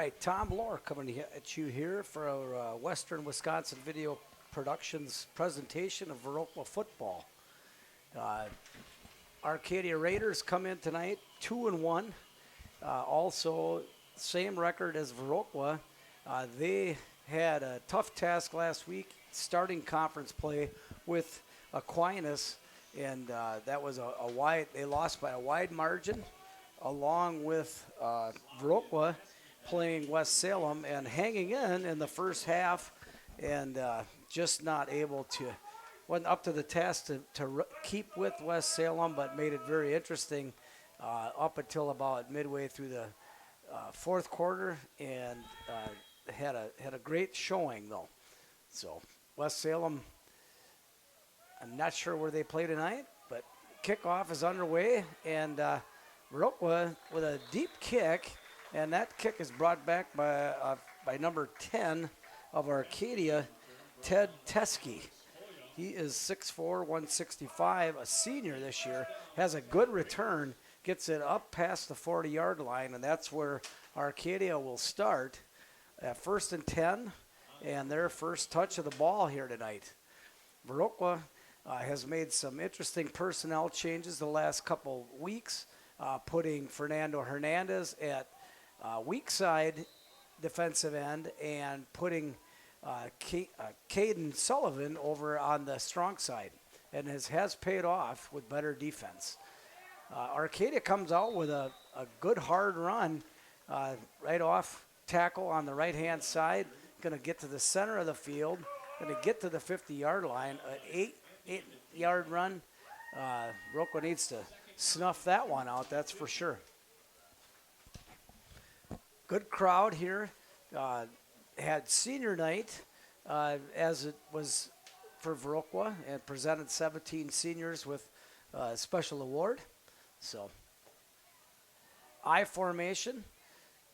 right, Tom Lohr coming at you here for our Western Wisconsin Video Productions presentation of Viroqua football. Arcadia Raiders come in tonight, 2-1. Also, same record as Viroqua. They had a tough task last week, starting conference play with Aquinas, and that was they lost by a wide margin, along with Viroqua playing West Salem and hanging in the first half, and just not able to, wasn't up to the task to keep with West Salem, but made it very interesting up until about midway through the fourth quarter, and had a great showing though. So West Salem, I'm not sure where they play tonight, but kickoff is underway, and Viroqua with a deep kick, and that kick is brought back by number 10 of Arcadia, Ted Teskey. He is 6'4", 165, a senior this year, has a good return, gets it up past the 40-yard line, and that's where Arcadia will start at 1st and 10, and their first touch of the ball here tonight. Viroqua has made some interesting personnel changes the last couple weeks, putting Fernando Hernandez at weak side defensive end and putting Caden Sullivan over on the strong side, and has paid off with better defense. Arcadia comes out with a good hard run right off tackle on the right-hand side, going to get to the center of the field, going to get to the 50-yard line, an 8-yard run. Viroqua needs to snuff that one out, that's for sure. Good crowd here. Had senior night as it was for Viroqua, and presented 17 seniors with a special award. So, I formation.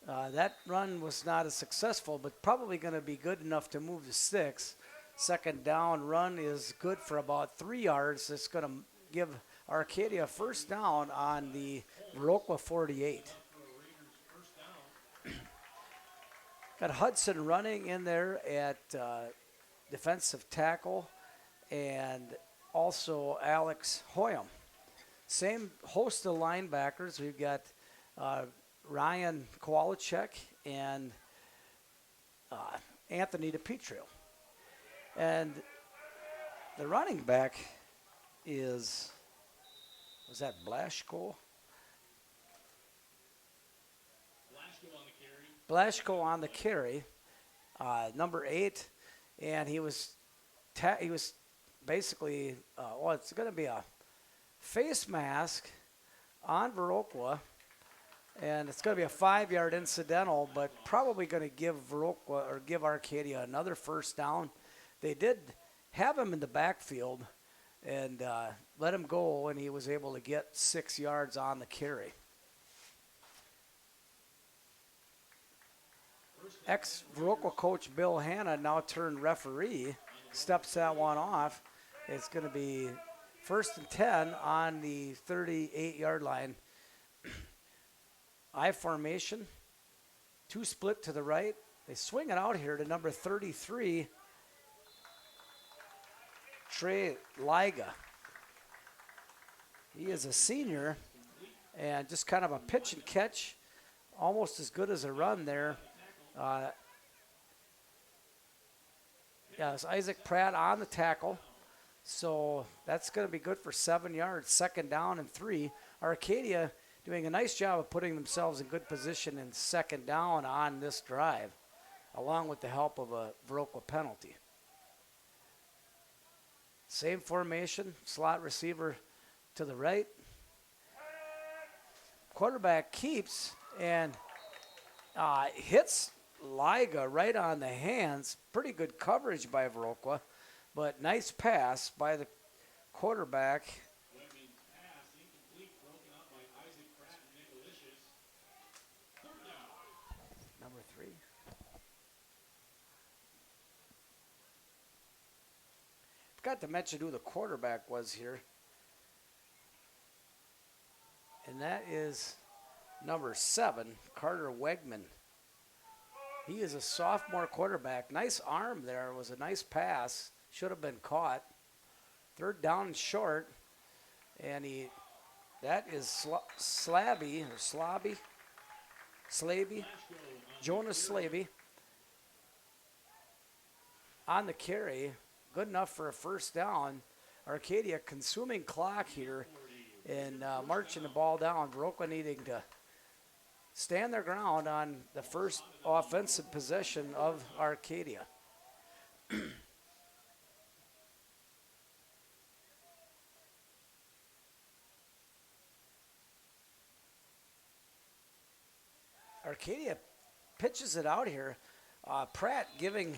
That run was not as successful, but probably going to be good enough to move to 6. Second down run is good for about 3 yards. It's going to give Arcadia first down on the Viroqua 48. Got Hudson running in there at defensive tackle, and also Alex Hoyam. Same host of linebackers. We've got Ryan Kowalczyk and Anthony DePietro. And the running back was that Blashko? Blashko on the carry, number 8, and he was basically, it's going to be a face mask on Viroqua, and it's going to be a 5-yard incidental, but probably going to give Viroqua or give Arcadia another first down. They did have him in the backfield and let him go, and he was able to get 6 yards on the carry. Ex-Viroqua coach Bill Hanna, now turned referee, steps that one off. It's going to be 1st and 10 on the 38-yard line. I formation, 2 split to the right. They swing it out here to number 33, Trey Liga. He is a senior, and just kind of a pitch and catch, almost as good as a run there. It's Isaac Pratt on the tackle, so that's going to be good for 7 yards. 2nd down and 3. Arcadia doing a nice job of putting themselves in good position in 2nd down on this drive, along with the help of a Viroqua penalty. Same formation, slot receiver to the right. Quarterback keeps and hits Liga right on the hands. Pretty good coverage by Viroqua, but nice pass by the quarterback. Number 3. Forgot to mention who the quarterback was here. And that is number 7, Carter Wegman. He is a sophomore quarterback. Nice arm there. It was a nice pass. Should have been caught. Third down and short. And that is Slabby, or Slobby, Slaby, Jonas Slaby on the carry. Good enough for a first down. Arcadia consuming clock here and marching the ball down. Viroqua needing to stand their ground on the first offensive possession of Arcadia. Arcadia pitches it out here. Pratt giving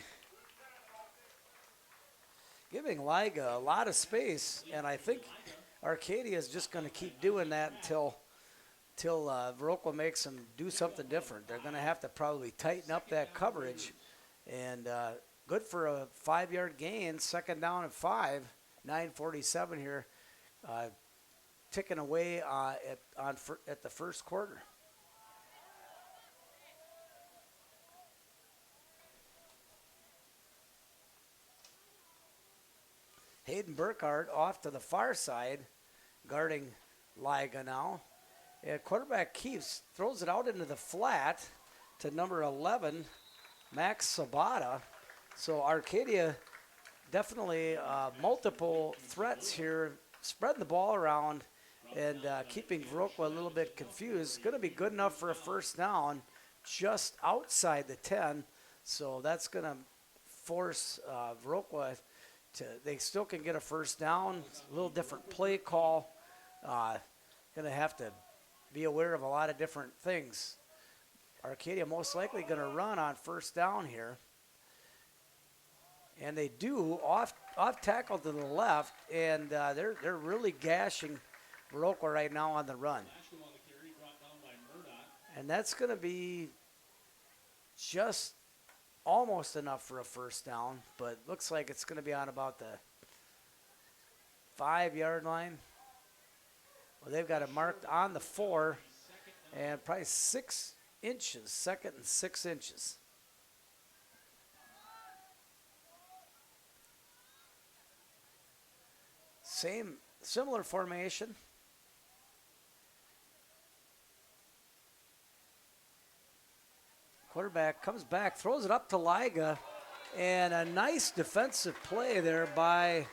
Liga a lot of space, and I think Arcadia is just going to keep doing that until Viroqua makes them do something different. They're going to have to probably tighten up that coverage, and good for a 5-yard gain. Second down and 5, 9:47 here, ticking away at the first quarter. Hayden Burkhardt off to the far side, guarding Liga now. And quarterback Keefe throws it out into the flat to number 11, Max Sabata. So Arcadia definitely multiple threats here, spreading the ball around and keeping Viroqua a little bit confused. Going to be good enough for a first down just outside the 10. So that's going to force Viroqua they still can get a first down. A little different play call. Going to have to be aware of a lot of different things. Arcadia most likely going to run on first down here. And they do off tackle to the left, and they're really gashing Viroqua right now on the run. And that's going to be just almost enough for a first down, but looks like it's going to be on about the 5-yard line. Well, they've got it marked on the 4 and probably 6 inches, second and 6 inches. Similar formation. Quarterback comes back, throws it up to Liga, and a nice defensive play there by,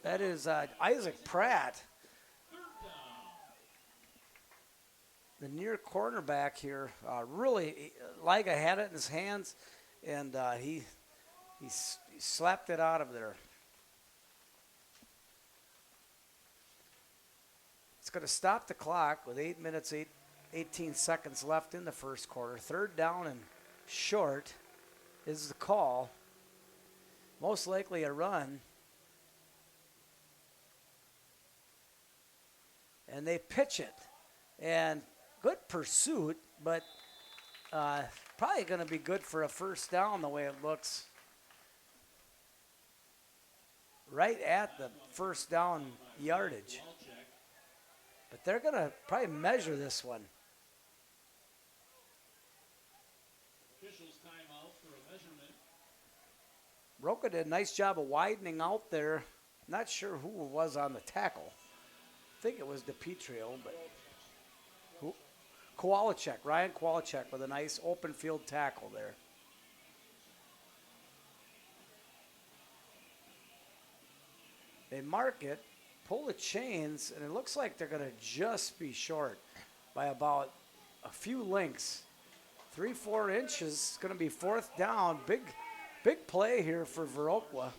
that is Isaac Pratt, the near cornerback here. Really, Liga had it in his hands, and he slapped it out of there. It's going to stop the clock with 8 minutes, 18 seconds left in the first quarter. Third down and short is the call. Most likely a run. And they pitch it. And good pursuit, but probably going to be good for a first down the way it looks. Right at the first down yardage. But they're going to probably measure this one. Officials timeout for a measurement. Viroqua did a nice job of widening out there. Not sure who was on the tackle. I think it was DePietrio, but Kowalczyk, Ryan Kowalczyk with a nice open field tackle there. They mark it. Pull the chains, and it looks like they're going to just be short by about a few lengths. 3-4 inches. It's going to be fourth down. Big play here for Viroqua.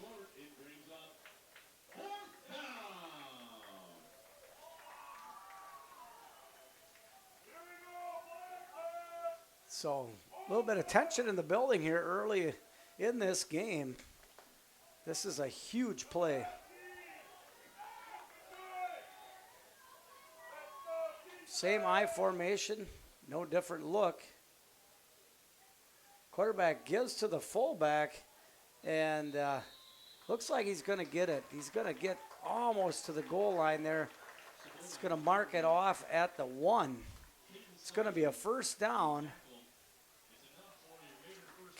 So a little bit of tension in the building here early in this game. This is a huge play. Same I formation, no different look. Quarterback gives to the fullback, and looks like he's going to get it. He's going to get almost to the goal line there. He's going to mark it off at the 1. It's going to be a first down.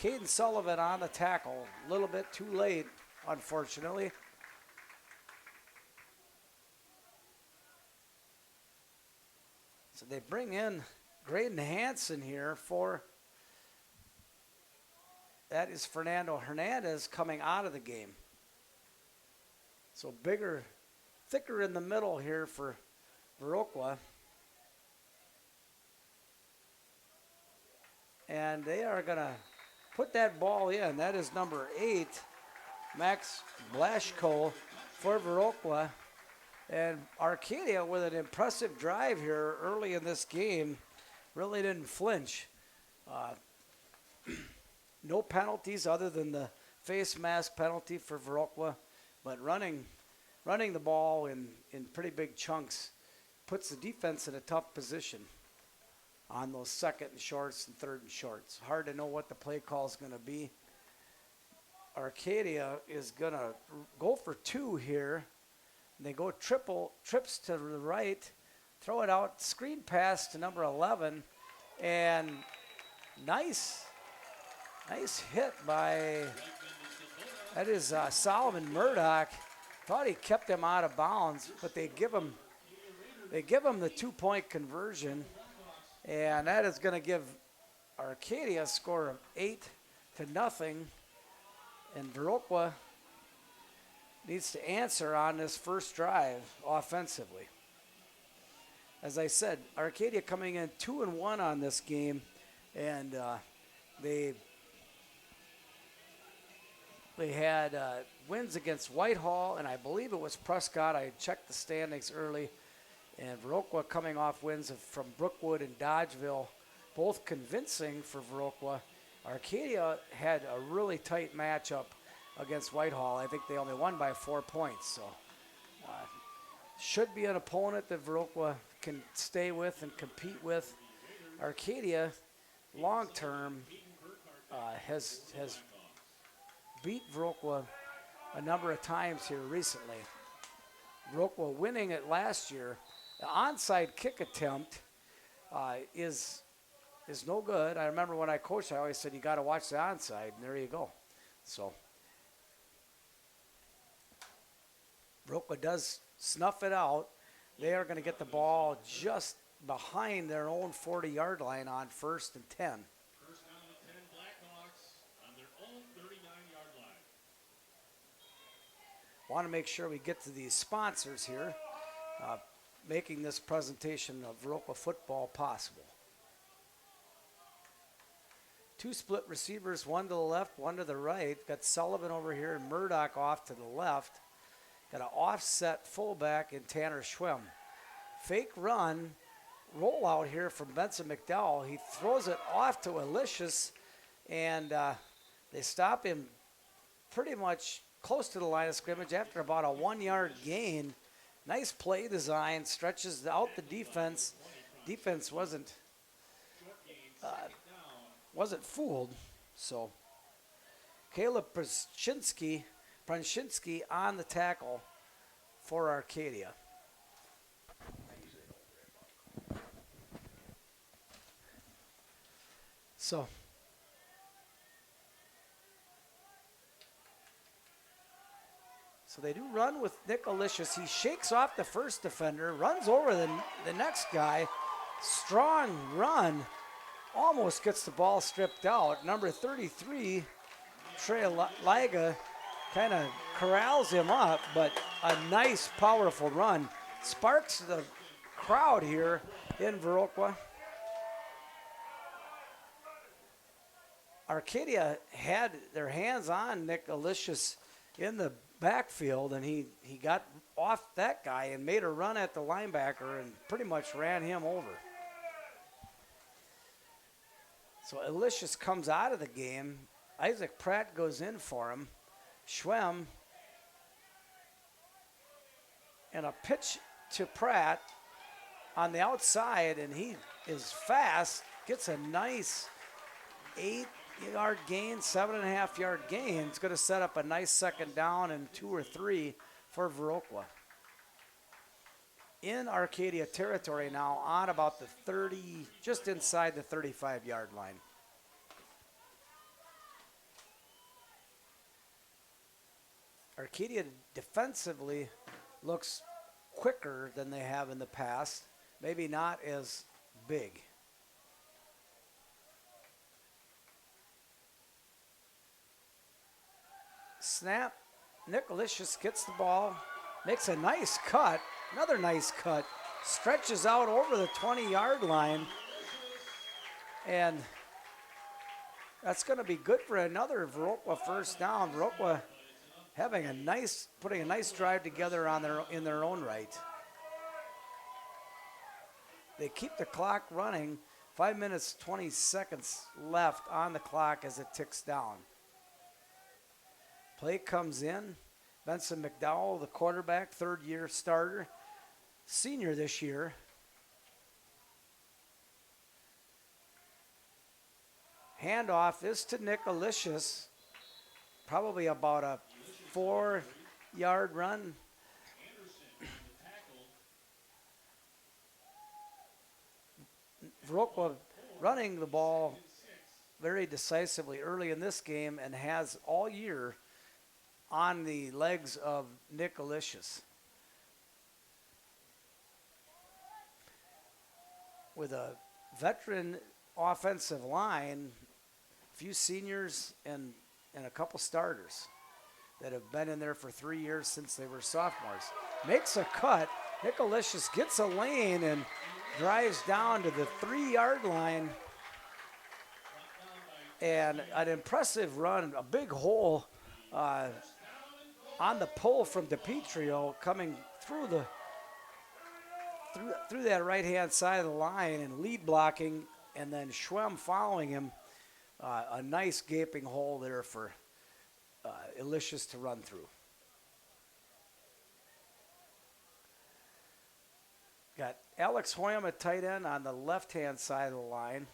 Caden Sullivan on the tackle. A little bit too late, unfortunately. So they bring in Graydon Hansen here for, that is Fernando Hernandez coming out of the game. So bigger, thicker in the middle here for Viroqua. And they are going to put that ball in. That is number 8, Max Blashko for Viroqua. And Arcadia with an impressive drive here early in this game. Really didn't flinch. No penalties other than the face mask penalty for Viroqua. But running the ball in pretty big chunks puts the defense in a tough position on those second and shorts and third and shorts. Hard to know what the play call is going to be. Arcadia is going to go for 2 here. They go trips to the right, throw it out, screen pass to number 11, and nice hit by, that is Solomon Murdoch. Thought he kept him out of bounds, but they give him the 2-point conversion. And that is going to give Arcadia a score of 8-0. And Viroqua needs to answer on this first drive offensively. As I said, Arcadia coming in 2-1 on this game. And they had wins against Whitehall, and I believe it was Prescott. I checked the standings early. And Viroqua coming off wins from Brookwood and Dodgeville, both convincing for Viroqua. Arcadia had a really tight matchup against Whitehall. I think they only won by 4 points. So should be an opponent that Viroqua can stay with and compete with. Arcadia, long term, has beat Viroqua a number of times here recently. Viroqua winning it last year. The onside kick attempt is no good. I remember when I coached, I always said you got to watch the onside, and there you go. So Viroqua does snuff it out. They are going to get the ball just behind their own 40-yard line on 1st and 10. First down and 10, Blackhawks on their own 39-yard line. Want to make sure we get to these sponsors here, making this presentation of Viroqua football possible. 2 split receivers, 1 to the left, 1 to the right. Got Sullivan over here and Murdoch off to the left. Got an offset fullback in Tanner Schwem. Fake run, rollout here from Benson McDowell. He throws it off to Alicious, and they stop him pretty much close to the line of scrimmage after about a 1-yard gain. Nice play design, stretches out the defense. Defense wasn't fooled. So Caleb Prashinsky on the tackle for Arcadia. So they do run with Nick Alicious. He shakes off the first defender, runs over the next guy. Strong run. Almost gets the ball stripped out. Number 33, Trey Liga, kind of corrals him up, but a nice, powerful run. Sparks the crowd here in Viroqua. Arcadia had their hands on Nick Alicious in the backfield, and he got off that guy and made a run at the linebacker and pretty much ran him over. So Alicious comes out of the game. Isaac Pratt goes in for him. Schwem, and a pitch to Pratt on the outside, and he is fast, gets a nice 8-yard gain, 7.5-yard gain. It's going to set up a nice second down and 2 or 3 for Viroqua. in Arcadia territory now on about the 30, just inside the 35-yard line. Arcadia defensively looks quicker than they have in the past. Maybe not as big. Snap. Nicolicious gets the ball, makes a nice cut, another nice cut, stretches out over the 20-yard line, and that's going to be good for another Viroqua first down. Viroqua putting a nice drive together in their own right. They keep the clock running. 5 minutes, 20 seconds left on the clock as it ticks down. Play comes in. Benson McDowell, the quarterback, third-year starter, senior this year. Handoff is to Nicolicious. Probably about a 4-yard run. Viroqua running the ball very decisively early in this game and has all year on the legs of Nicolicious. With a veteran offensive line, a few seniors and a couple starters that have been in there for 3 years since they were sophomores. Makes a cut. Nicolicious gets a lane and drives down to the 3-yard line. And an impressive run, a big hole on the pull from DiPietro coming through that right-hand side of the line and lead blocking, and then Schwem following him. A nice gaping hole there for Ilicious to run through. Got Alex Hoyam at tight end on the left-hand side of the line.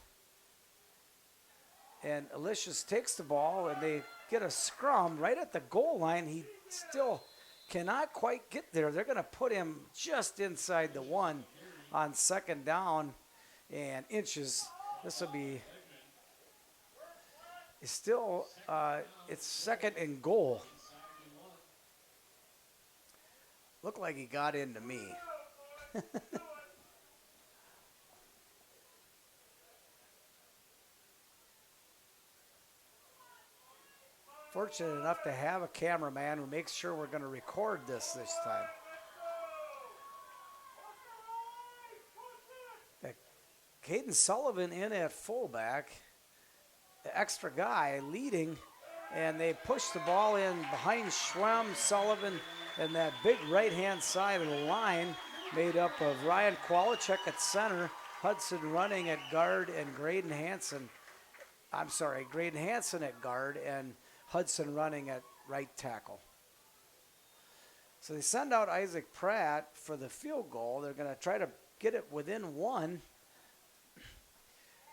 And Ilicious takes the ball, and they get a scrum right at the goal line. He still cannot quite get there. They're going to put him just inside the 1 on second down and inches. This will be still, it's second and goal. Looked like he got into me. Fortunate enough to have a cameraman who makes sure we're going to record this time. Caden Sullivan in at fullback, the extra guy leading, and they push the ball in behind Schwem, Sullivan, and that big right-hand side of the line made up of Ryan Kwalichek at center, Hudson running at guard, and Graydon Hansen at guard, and Hudson running at right tackle. So they send out Isaac Pratt for the field goal. They're going to try to get it within 1.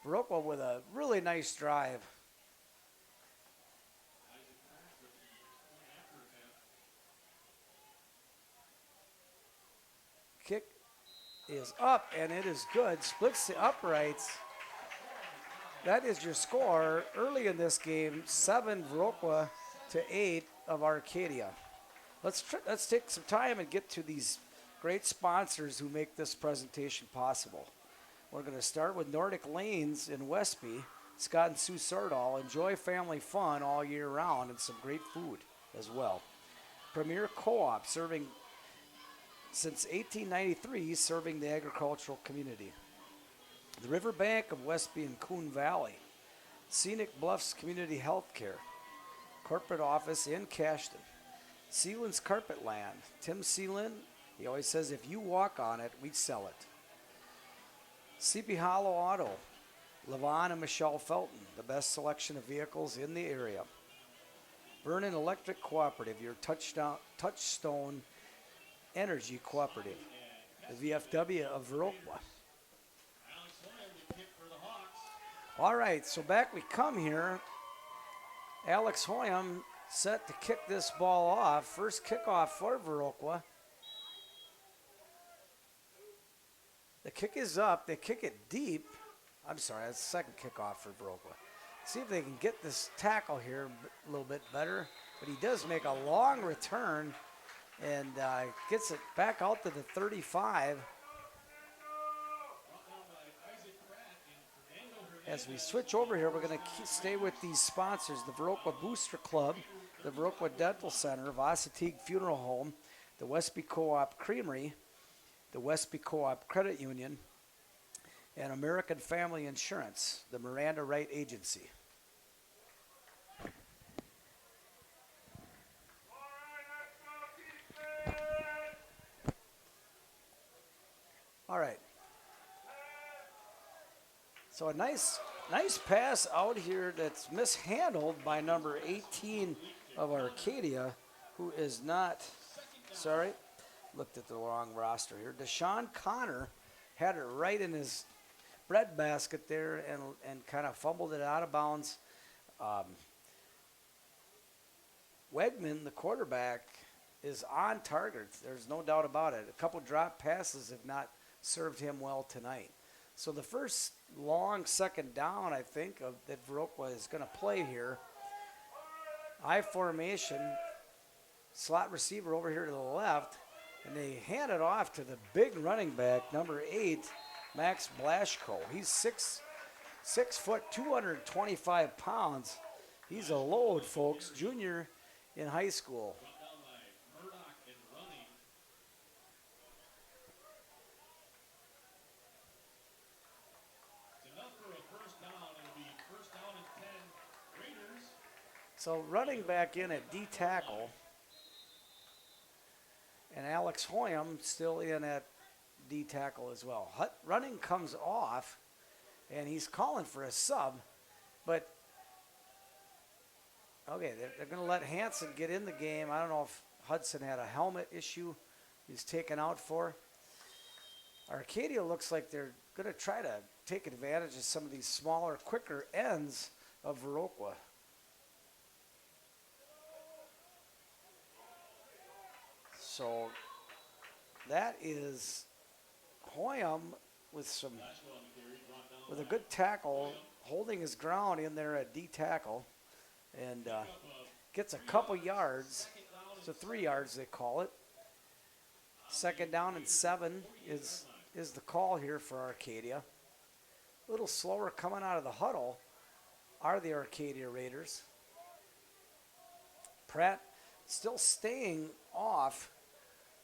Viroqua with a really nice drive. Kick is up, and it is good. Splits the uprights. That is your score early in this game, 7 Viroqua to 8 of Arcadia. Let's take some time and get to these great sponsors who make this presentation possible. We're going to start with Nordic Lanes in Westby. Scott and Sue Sordahl. Enjoy family fun all year round and some great food as well. Premier Co-op, serving since 1893, serving the agricultural community. The Riverbank of Westby and Coon Valley. Scenic Bluffs Community Health Care. Corporate office in Cashton. Sealand's Carpet Land. Tim Sealand, he always says if you walk on it, we sell it. CP Hollow Auto. Levon and Michelle Felton, the best selection of vehicles in the area. Vernon Electric Cooperative, your touchstone energy cooperative. The VFW of Viroqua. All right, so back we come here. Alex Hoyam set to kick this ball off. First kickoff for Viroqua. The kick is up. They kick it deep. I'm sorry, that's the second kickoff for Viroqua. See if they can get this tackle here a little bit better. But he does make a long return and gets it back out to the 35. As we switch over here, we're going to stay with these sponsors, the Viroqua Booster Club, the Viroqua Dental Center, Varsity Funeral Home, the Westby Co-op Creamery, the Westby Co-op Credit Union, and American Family Insurance, the Miranda Wright Agency. All right. So a nice pass out here that's mishandled by number 18 of Arcadia, who is not, sorry, looked at the wrong roster here. Deshaun Connor had it right in his breadbasket there and kind of fumbled it out of bounds. Wegman, the quarterback, is on target. There's no doubt about it. A couple drop passes have not served him well tonight. So the first long second down, I think, that Viroqua is going to play here. I formation, slot receiver over here to the left, and they hand it off to the big running back, number 8, Max Blashko. He's 6 foot, 225 pounds. He's a load, folks, junior in high school. So running back in at D tackle, and Alex Hoyam still in at D tackle as well. Running comes off, and he's calling for a sub, but okay, they're going to let Hansen get in the game. I don't know if Hudson had a helmet issue he's taken out for. Arcadia looks like they're going to try to take advantage of some of these smaller, quicker ends of Viroqua. So that is Hoyam with a good tackle, holding his ground in there at D tackle, and gets a couple yards. So 3 yards they call it. Second down and 7 is the call here for Arcadia. A little slower coming out of the huddle are the Arcadia Raiders. Pratt still staying off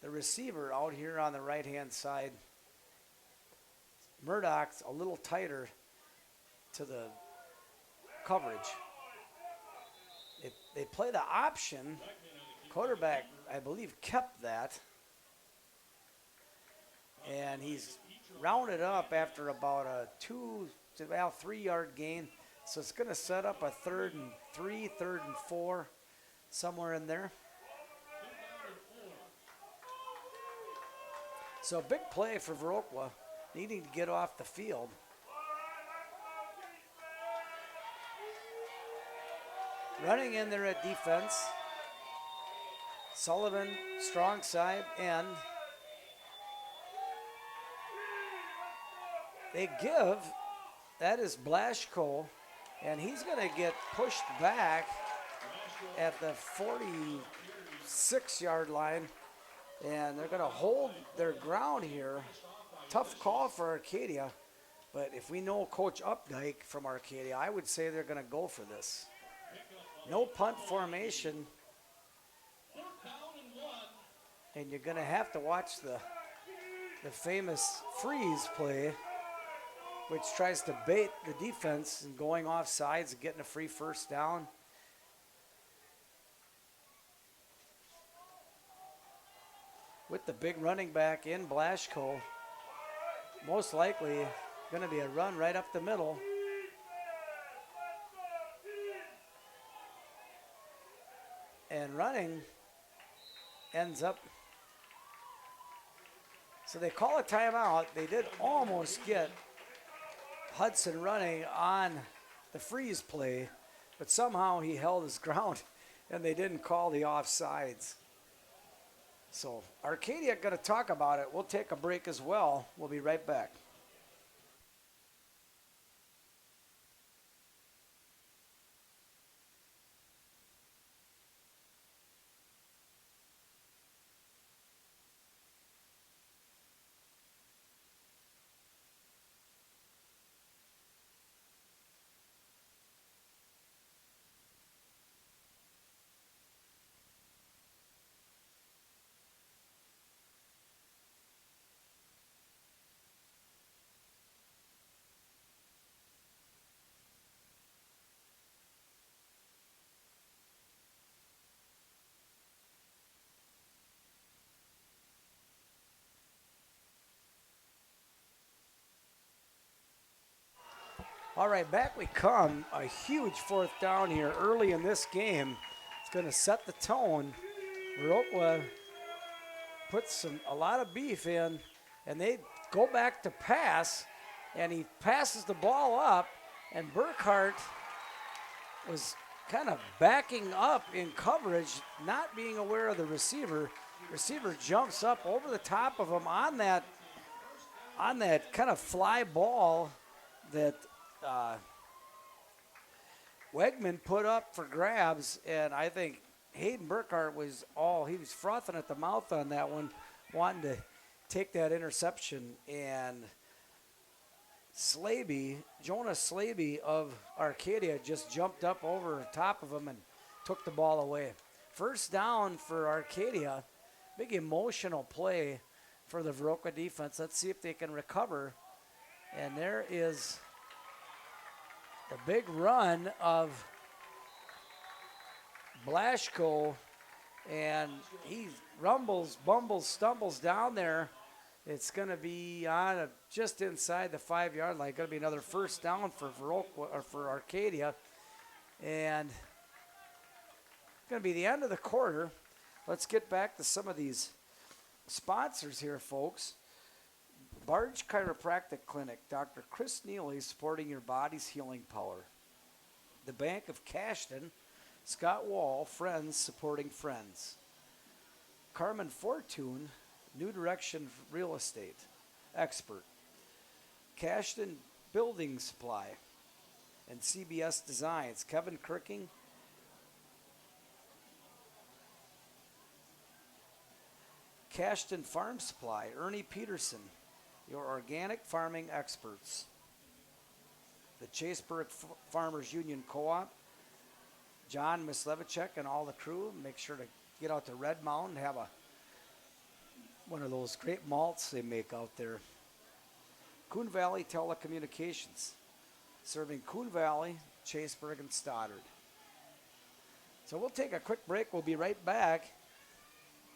the receiver out here on the right-hand side. Murdoch's a little tighter to the coverage. They play the option. Quarterback, I believe, kept that. And he's rounded up after about a 3-yard gain. So it's going to set up a 3rd and 3, 3rd and 4, somewhere in there. So big play for Viroqua, needing to get off the field. Running in there at defense. Sullivan, strong side, end. They give, that is Blashko, and he's going to get pushed back at the 46-yard line. And they're going to hold their ground here. Tough call for Arcadia. But if we know Coach Updike from Arcadia, I would say they're going to go for this. No punt formation. And you're going to have to watch the famous freeze play, which tries to bait the defense and going off sides and getting a free first down. With the big running back in Blashko, most likely going to be a run right up the middle. And running ends up. So they call a timeout. They did almost get Hudson running on the freeze play, but somehow he held his ground and they didn't call the offsides. So Arcadia going to talk about it. We'll take a break as well. We'll be right back. All right, back we come. A huge fourth down here early in this game. It's going to set the tone. Viroqua puts a lot of beef in, and they go back to pass, and he passes the ball up, and Burkhart was kind of backing up in coverage, not being aware of the receiver. Receiver jumps up over the top of him on that kind of fly ball that Wegman put up for grabs, and I think Hayden Burkhart was frothing at the mouth on that one, wanting to take that interception, and Jonas Slaby of Arcadia just jumped up over top of him and took the ball away. First down for Arcadia, big emotional play for the Viroqua defense. Let's see if they can recover, and there is the big run of Blashko, and he rumbles, bumbles, stumbles down there. It's going to be on just inside the 5-yard line. Going to be another first down for Viroqua, or for Arcadia, and it's going to be the end of the quarter. Let's get back to some of these sponsors here, folks. Barge Chiropractic Clinic, Dr. Chris Neely, supporting your body's healing power. The Bank of Cashton, Scott Wall, Friends supporting friends. Carmen Fortune, New Direction Real Estate Expert. Cashton Building Supply and CBS Designs. Kevin Kirking. Cashton Farm Supply, Ernie Peterson, your organic farming experts. The Chaseburg Farmers Union Co-op, John Mislevicek and all the crew. Make sure to get out to Red Mountain, have one of those great malts they make out there. Coon Valley Telecommunications, serving Coon Valley, Chaseburg, and Stoddard. So we'll take a quick break. We'll be right back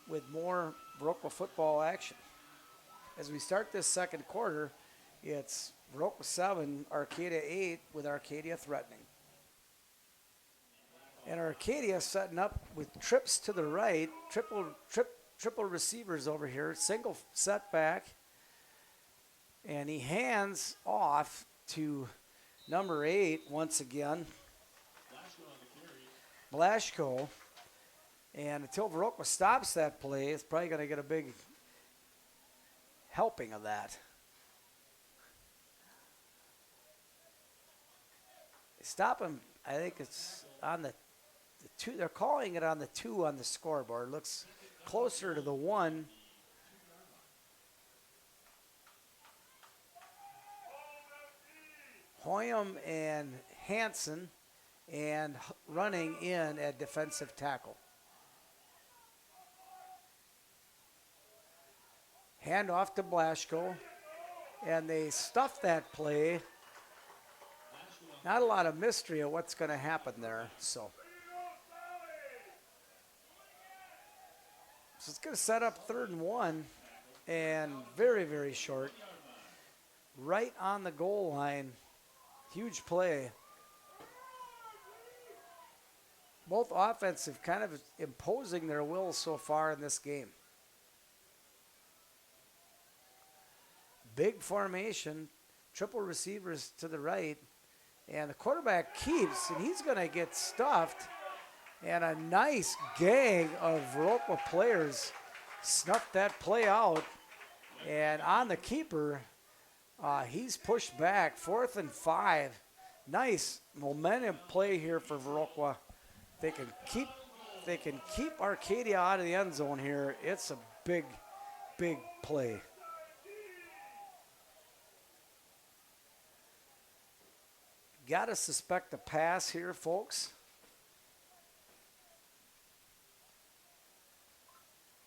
with more Viroqua football action. As we start this second quarter, it's Viroqua 7, Arcadia 8, with Arcadia threatening. And Arcadia setting up with trips to the right, triple receivers over here, single setback, and he hands off to number 8 once again, Blashko. And until Viroqua stops that play, it's probably going to get a big helping of that. Stop him. I think it's on the 2. They're calling it on the 2 on the scoreboard. Looks closer to the 1. Hoyam and Hansen, and running in at defensive tackle. Hand off to Blashko, and they stuff that play. Not a lot of mystery of what's going to happen there. So it's going to set up 3rd and 1, and very, very short. Right on the goal line. Huge play. Both offensive kind of imposing their will so far in this game. Big formation, triple receivers to the right, and the quarterback keeps, and he's going to get stuffed, and a nice gang of Viroqua players snuffed that play out. And on the keeper, he's pushed back. 4th and 5. Nice momentum play here for Viroqua. They can keep Arcadia out of the end zone here. It's a big, big play. Got to suspect a pass here, folks.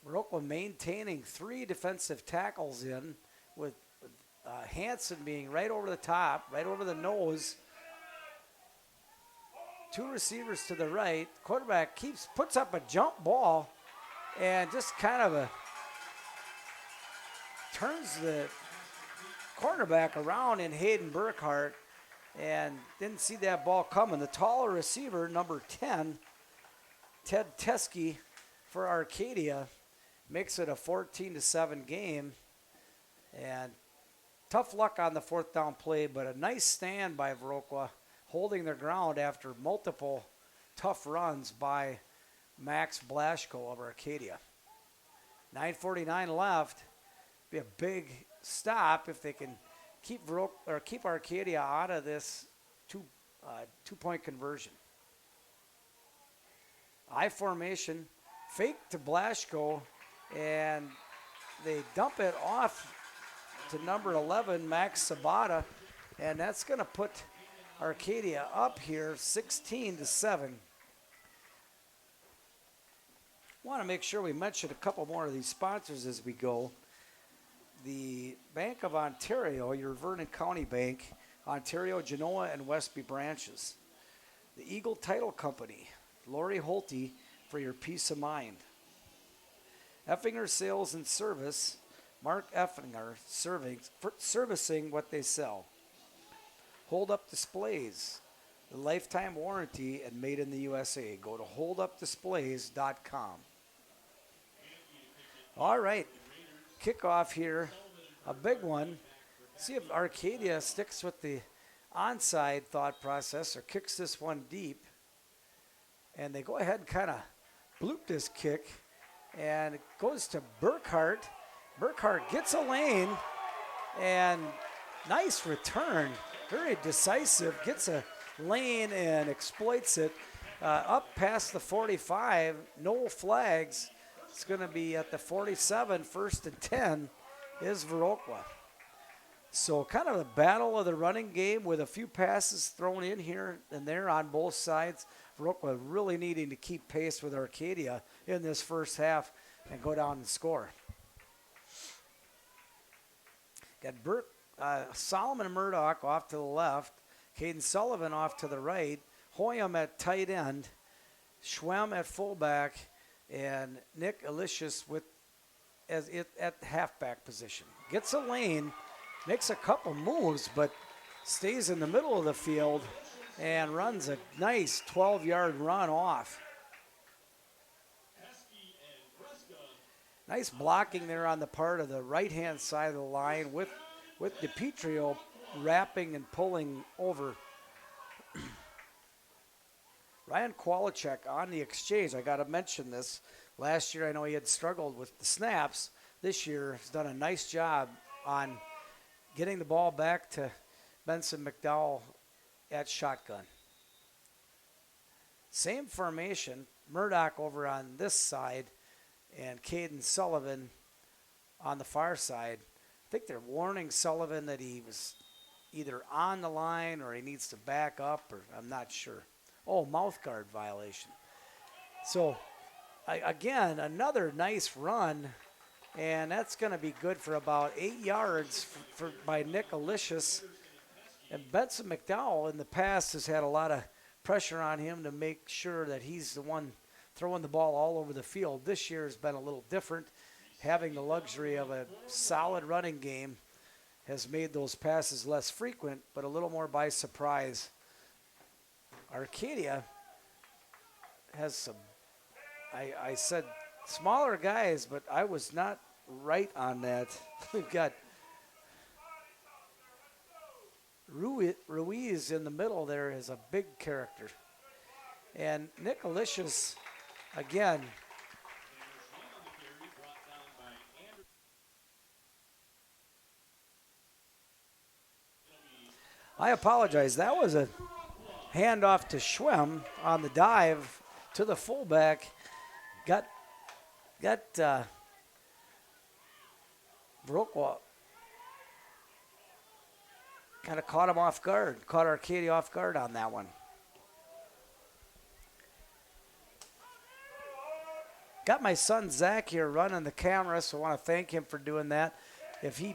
Viroqua maintaining 3 defensive tackles in, with Hansen being right over the top, right over the nose. 2 receivers to the right. Quarterback puts up a jump ball and just kind of turns the cornerback around in Hayden Burkhart and didn't see that ball coming. The taller receiver, number 10, Ted Teskey for Arcadia, makes it a 14-7 game. And tough luck on the 4th down play, but a nice stand by Viroqua, holding their ground after multiple tough runs by Max Blashko of Arcadia. 9:49 left. Be a big stop if they can keep Arcadia out of this two-point conversion. I formation, fake to Blashko, and they dump it off to number 11, Max Sabata, and that's going to put Arcadia up here 16-7. Want to make sure we mention a couple more of these sponsors as we go. The Bank of Ontario, your Vernon County Bank, Ontario, Genoa, and Westby branches. The Eagle Title Company, Lori Holte, for your peace of mind. Effinger Sales and Service, Mark Effinger, servicing what they sell. Hold Up Displays, the lifetime warranty and made in the USA. Go to holdupdisplays.com. All right, kickoff here, a big one. See if Arcadia sticks with the onside thought process or kicks this one deep. And they go ahead and kind of bloop this kick, and it goes to Burkhart. Burkhart gets a lane, and nice return. Very decisive, gets a lane and exploits it. Up past the 45, no flags. It's going to be at the 47, 1st and 10 is Viroqua. So kind of a battle of the running game with a few passes thrown in here and there on both sides. Viroqua really needing to keep pace with Arcadia in this first half and go down and score. Got Solomon Murdoch off to the left, Caden Sullivan off to the right, Hoyam at tight end, Schwem at fullback, and Nick Alicius at halfback position. Gets a lane, makes a couple moves, but stays in the middle of the field and runs a nice 12-yard run off. Nice blocking there on the part of the right-hand side of the line with DiPietro wrapping and pulling over. Ryan Kowalczyk on the exchange. I got to mention this. Last year, I know he had struggled with the snaps. This year, he's done a nice job on getting the ball back to Benson McDowell at shotgun. Same formation. Murdoch over on this side and Caden Sullivan on the far side. I think they're warning Sullivan that he was either on the line or he needs to back up, or I'm not sure. Oh, mouth guard violation. So, again, another nice run, and that's going to be good for about 8 yards by Nick Alicius. And Benson McDowell in the past has had a lot of pressure on him to make sure that he's the one throwing the ball all over the field. This year has been a little different. Having the luxury of a solid running game has made those passes less frequent, but a little more by surprise. Arcadia has some, I said smaller guys, but I was not right on that. We've got Ruiz in the middle there is a big character. And Nick Alicius, again, I apologize. That was a handoff to Schwem on the dive to the fullback. Got Viroqua kind of caught him off guard, caught Arcadia off guard on that one. Got my son Zach here running the camera, so I want to thank him for doing that. If he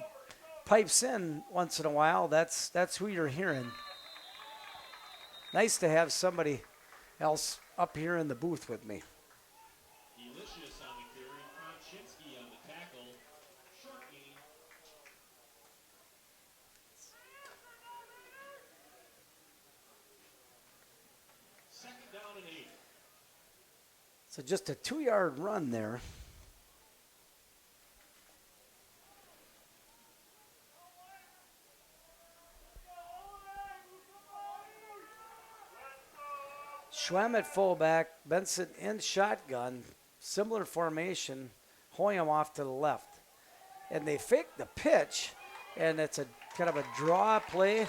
pipes in once in a while, that's who you're hearing. Nice to have somebody else up here in the booth with me. Delicious on the carry. Kronczynski on the tackle. Short gain. Second down and 8. So just a 2-yard run there. Schwem at fullback, Benson in shotgun, similar formation, Hoyam off to the left. And they fake the pitch, and it's a kind of a draw play,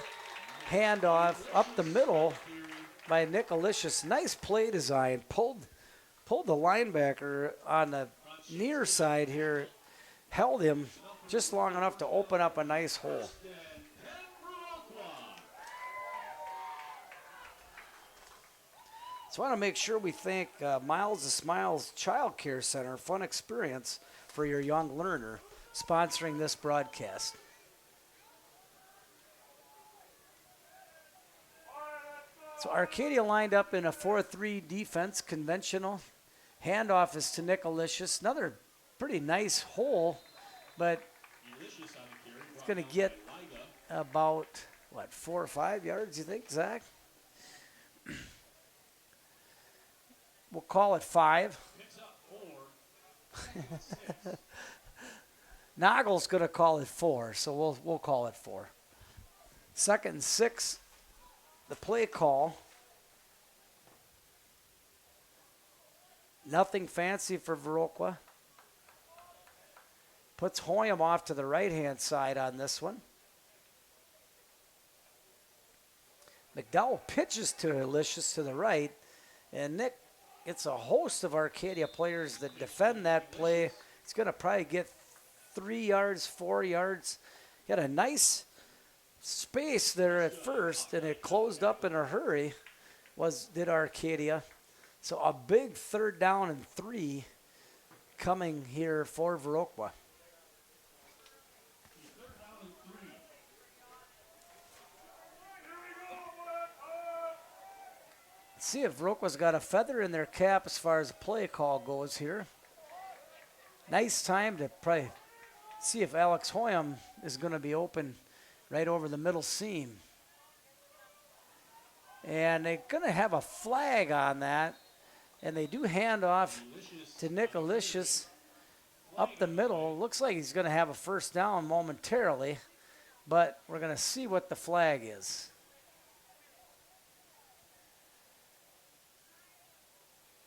handoff up the middle by Nicolicious. Nice play design, pulled the linebacker on the near side here, held him just long enough to open up a nice hole. So I want to make sure we thank Miles of Smiles Child Care Center, fun experience for your young learner, sponsoring this broadcast. So Arcadia lined up in a 4-3 defense, conventional. Handoff is to Nicolicious. Another pretty nice hole, but it's going to get about, 4 or 5 yards, you think, Zach? We'll call it 5. Nagel's going to call it 4, so we'll call it 4. 2nd and 6, the play call. Nothing fancy for Viroqua. Puts Hoyam off to the right-hand side on this one. McDowell pitches to Delicious to the right, and Nick, it's a host of Arcadia players that defend that play. It's going to probably get 3 yards, 4 yards. He had a nice space there at first, and it closed up in a hurry, did Arcadia. So a big 3rd down and 3 coming here for Viroqua. See if Viroqua's got a feather in their cap as far as the play call goes here. Nice time to probably see if Alex Hoyam is going to be open right over the middle seam. And they're going to have a flag on that. And they do hand off to Nicolicious up the middle. Looks like he's going to have a 1st down momentarily. But we're going to see what the flag is.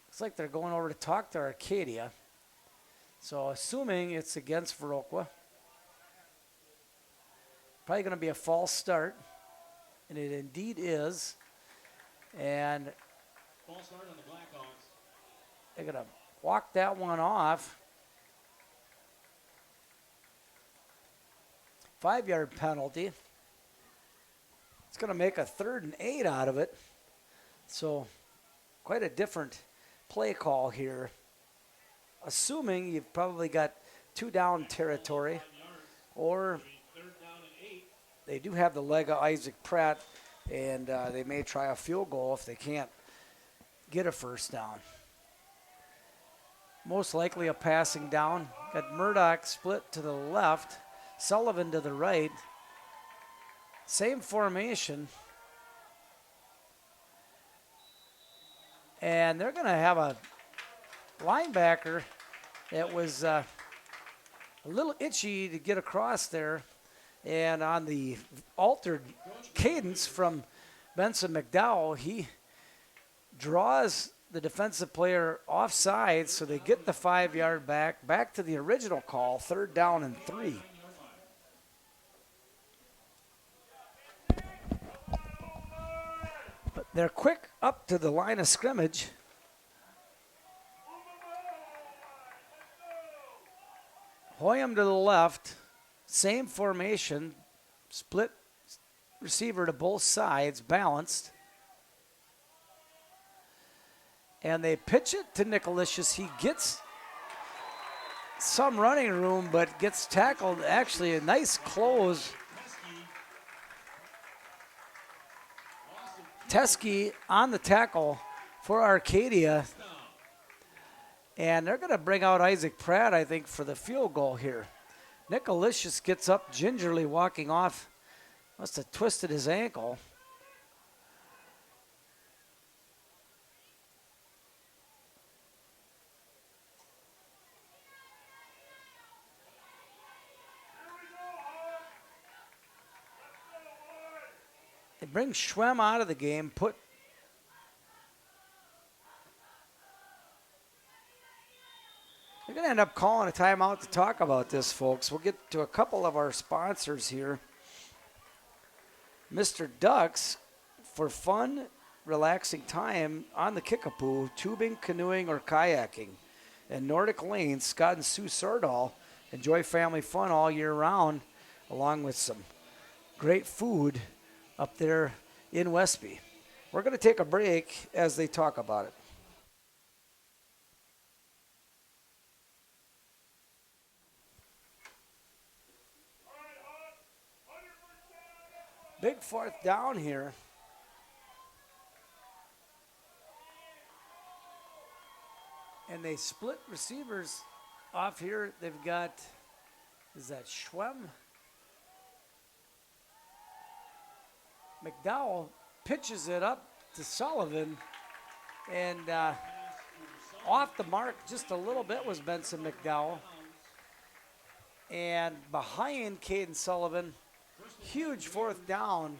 Looks like they're going over to talk to Arcadia. So assuming it's against Viroqua. Probably going to be a false start. And it indeed is. And false start on the Blackhawks. They're going to walk that one off. 5-yard penalty. It's going to make a 3rd and 8 out of it. So quite a different play call here. Assuming you've probably got 2 down territory, or they do have the leg of Isaac Pratt, and they may try a field goal if they can't get a 1st down. Most likely a passing down. Got Murdoch split to the left, Sullivan to the right. Same formation. And they're going to have a linebacker that was a little itchy to get across there. And on the altered cadence from Benson McDowell, he draws the defensive player offside, so they get the 5-yard back to the original call, 3rd down and 3. They're quick up to the line of scrimmage. Hoyam to the left. Same formation. Split receiver to both sides, balanced. And they pitch it to Nicolicious. He gets some running room, but gets tackled. Actually, a nice close. Teskey on the tackle for Arcadia. And they're going to bring out Isaac Pratt, I think, for the field goal here. Nicolicious gets up gingerly walking off. Must have twisted his ankle. They bring Schwem out of the game, They're going to end up calling a timeout to talk about this, folks. We'll get to a couple of our sponsors here. Mr. Ducks, for fun, relaxing time on the Kickapoo, tubing, canoeing, or kayaking. And Nordic Lanes, Scott and Sue Sordahl enjoy family fun all year round, along with some great food up there in Westby. We're going to take a break as they talk about it. Big fourth down here. And they split receivers off here. They've got, is that Schwem? McDowell pitches it up to Sullivan. And off the mark just a little bit was Benson McDowell. And behind Caden Sullivan, huge fourth down,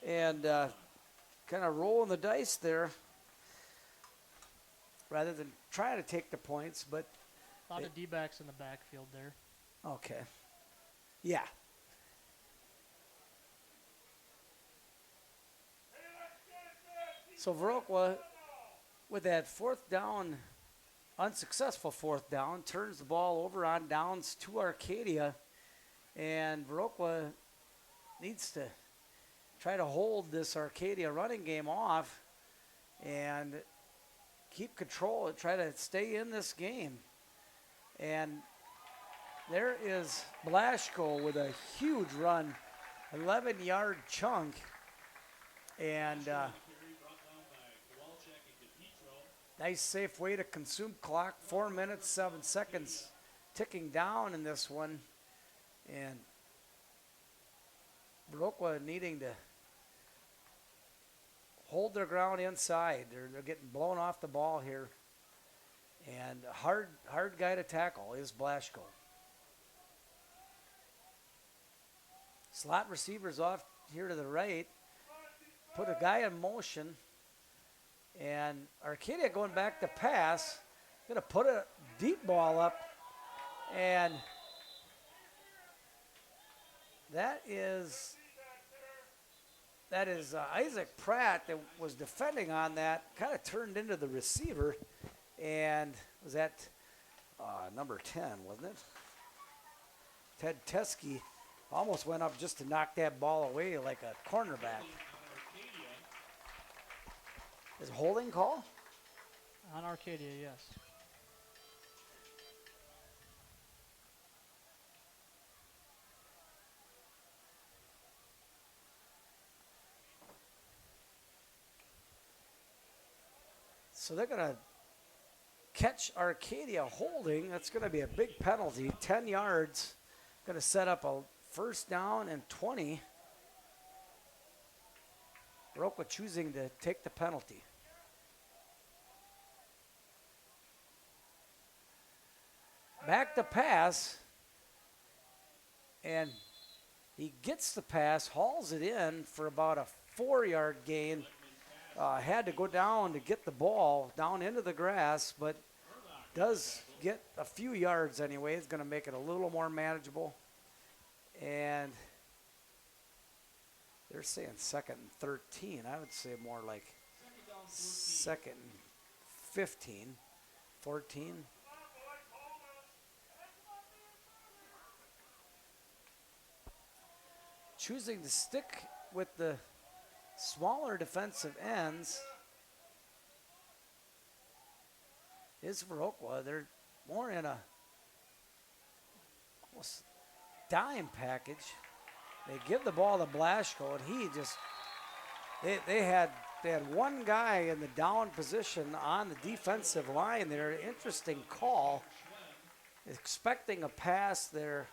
and kind of rolling the dice there rather than trying to take the points. But a lot of D-backs in the backfield there. Okay. Yeah. So Viroqua, with that fourth down, unsuccessful fourth down, turns the ball over on downs to Arcadia. And Viroqua needs to try to hold this Arcadia running game off and keep control and try to stay in this game. And there is Blaschko with a huge run, 11-yard chunk. And nice safe way to consume clock. 4 minutes, 7 seconds ticking down in this one. And Viroqua needing to hold their ground inside. They're getting blown off the ball here. And a hard guy to tackle is Blaschko. Slot receivers off here to the right. Put a guy in motion. And Arcadia going back to pass. Going to put a deep ball up. And that is Isaac Pratt that was defending on that, kind of turned into the receiver, and was that number 10, wasn't it? Ted Teskey almost went up just to knock that ball away like a cornerback. Is holding call? On Arcadia, yes. So they're going to catch Arcadia holding. That's going to be a big penalty. 10 yards. Going to set up a first down and 20. Viroqua choosing to take the penalty. Back to pass. And he gets the pass, hauls it in for about a 4-yard gain. Had to go down to get the ball down into the grass, but does get a few yards anyway. It's going to make it a little more manageable. And They're saying 2nd and 13. I would say more like Second down 14. 2nd and 15, 14. Choosing to stick with the smaller defensive ends is Viroqua. They're more in a almost dime package. They give the ball to Blasco, and he just they had one guy in the down position on the defensive line there. Interesting call, expecting a pass there,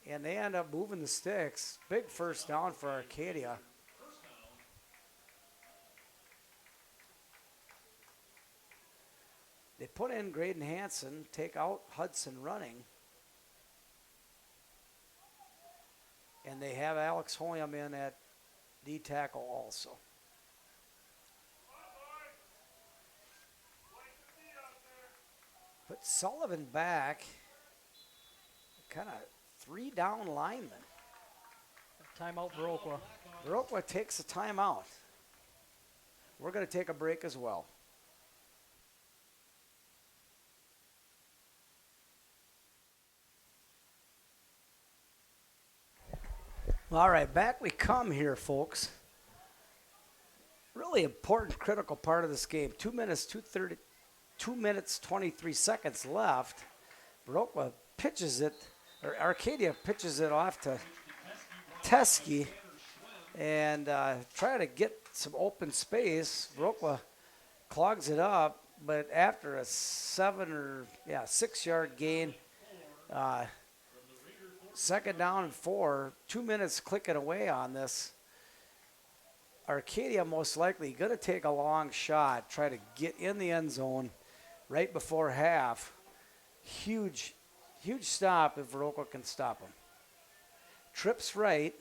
and they end up moving the sticks. Big first down for Arcadia. First down. They put in Graydon Hansen, take out Hudson running. And they have Alex Hoyam in at D tackle also. Put Sullivan back. Kind of 3 down linemen. Timeout, Viroqua. Viroqua takes a timeout. We're going to take a break as well. All right, back we come here, folks. Really important, critical part of this game. 2 minutes, 23 seconds left. Viroqua pitches it, or Arcadia pitches it off to Teskey and try to get some open space. Viroqua clogs it up, but after a 6 yard gain, 2nd down and 4, 2 minutes clicking away on this. Arcadia most likely going to take a long shot, try to get in the end zone right before half. Huge stop if Viroqua can stop him. Trips right.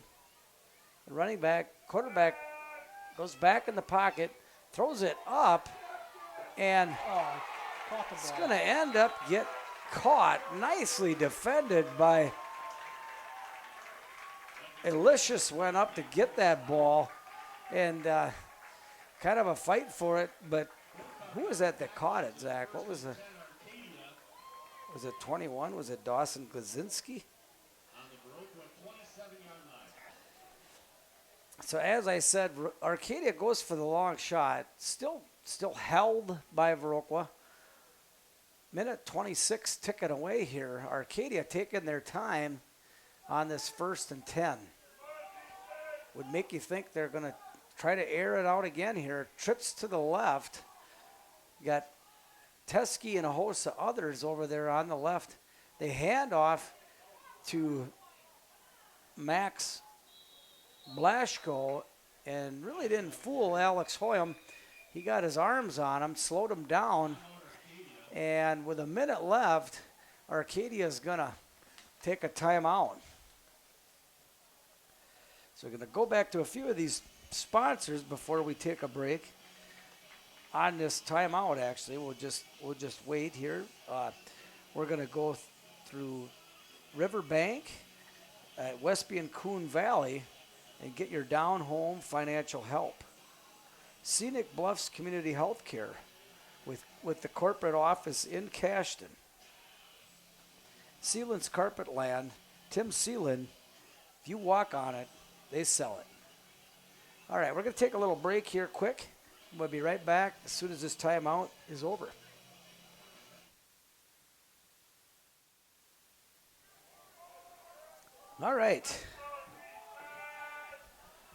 Running back, quarterback goes back in the pocket, throws it up, and Caught the it's ball. going to end up get caught. Nicely defended by Elicious. Went up to get that ball, and kind of a fight for it. But who was that caught it, Zach? What was the? Was it 21? Was it Dawson Glazinski? On the Viroqua 27-yard line. So as I said, Arcadia goes for the long shot. Still held by Viroqua. Minute 26 ticking away here. Arcadia taking their time on this 1st and 10. Would make you think they're going to try to air it out again here. Trips to the left. You got Teskey and a host of others over there on the left. They hand off to Max Blasco and really didn't fool Alex Hoyam. He got his arms on him, slowed him down, and with a minute left, Arcadia is going to take a timeout. So we're going to go back to a few of these sponsors before we take a break. On this timeout, actually, we'll just wait here. We're going to go through Riverbank at Westby and Coon Valley and get your down-home financial help. Scenic Bluffs Community Health Care with the corporate office in Cashton. Sealand's Carpet Land, Tim Sealand, if you walk on it, they sell it. All right, we're going to take a little break here quick. We'll be right back as soon as this timeout is over. All right.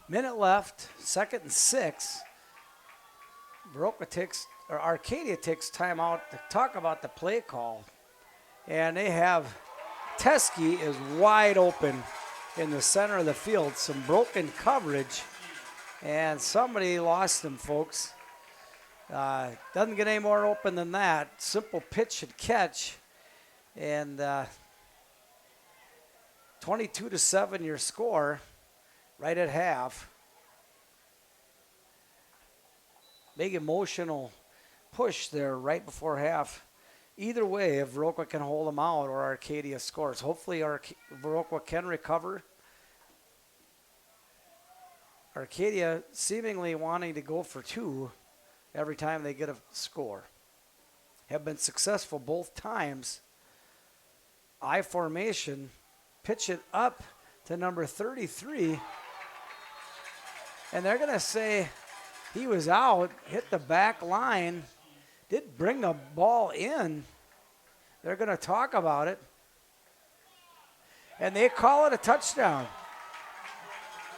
Minute left, 2nd and 6. Arcadia takes timeout to talk about the play call. And they have Teskey is wide open in the center of the field. Some broken coverage. And somebody lost him, folks. Doesn't get any more open than that. Simple pitch and catch. And 22-7 your score right at half. Big emotional push there right before half. Either way, if Viroqua can hold them out or Arcadia scores. Hopefully Viroqua can recover. Arcadia seemingly wanting to go for two every time they get a score. Have been successful both times. I formation, pitch it up to number 33. And they're going to say he was out, hit the back line, did bring the ball in. They're going to talk about it. And they call it a touchdown.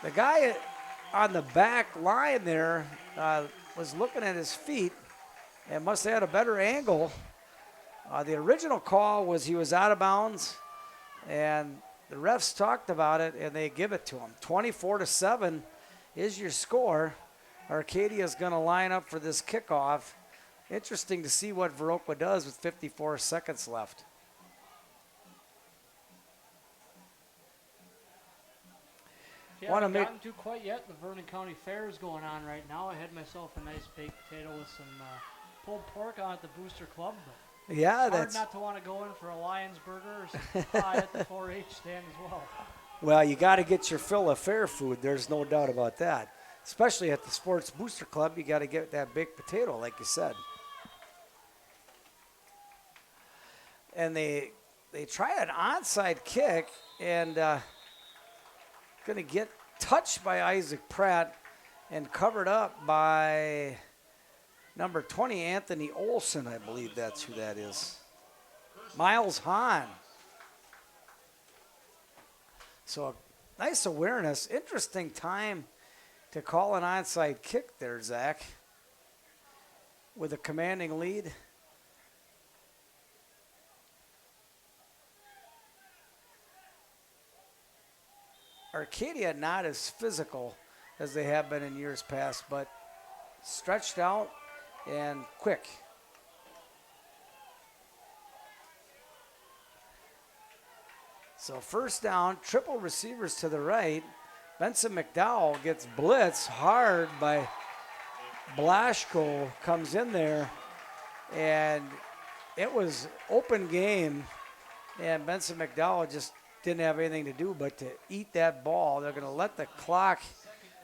The guy on the back line there was looking at his feet and must have had a better angle. The original call was he was out of bounds, and the refs talked about it, and they give it to him. 24-7 is your score. Arcadia is going to line up for this kickoff. Interesting to see what Viroqua does with 54 seconds left. Yeah, I haven't gotten to quite yet. The Vernon County Fair is going on right now. I had myself a nice baked potato with some pulled pork on at the Booster Club. But Yeah, it's hard that's not to want to go in for a Lions burger or some pie at the 4-H stand as well. well. You got to get your fill of fair food. There's no doubt about that. Especially at the Sports Booster Club, you got to get that baked potato, like you said. And they try an onside kick and going to get touched by Isaac Pratt and covered up by number 20, Anthony Olson. I believe that's who that is. Miles Hahn. So nice awareness. Interesting time to call an onside kick there, Zach, with a commanding lead. Arcadia not as physical as they have been in years past, but stretched out and quick. So first down, triple receivers to the right. Benson McDowell gets blitzed hard by Blashko, comes in there, and it was open game, and Benson McDowell just didn't have anything to do but to eat that ball. They're going to let the clock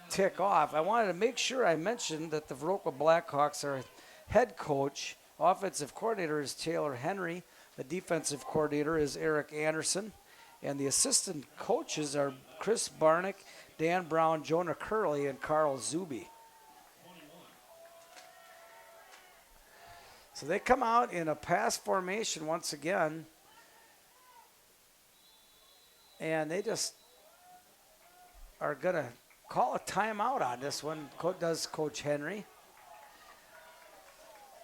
tick off. I wanted to make sure I mentioned that the Viroqua Blackhawks are head coach. Offensive coordinator is Taylor Henry. The defensive coordinator is Eric Anderson. And the assistant coaches are Chris Barnick, Dan Brown, Jonah Curley, and Carl Zuby. So they come out in a pass formation once again. And they just are going to call a timeout on this one, does Coach Henry.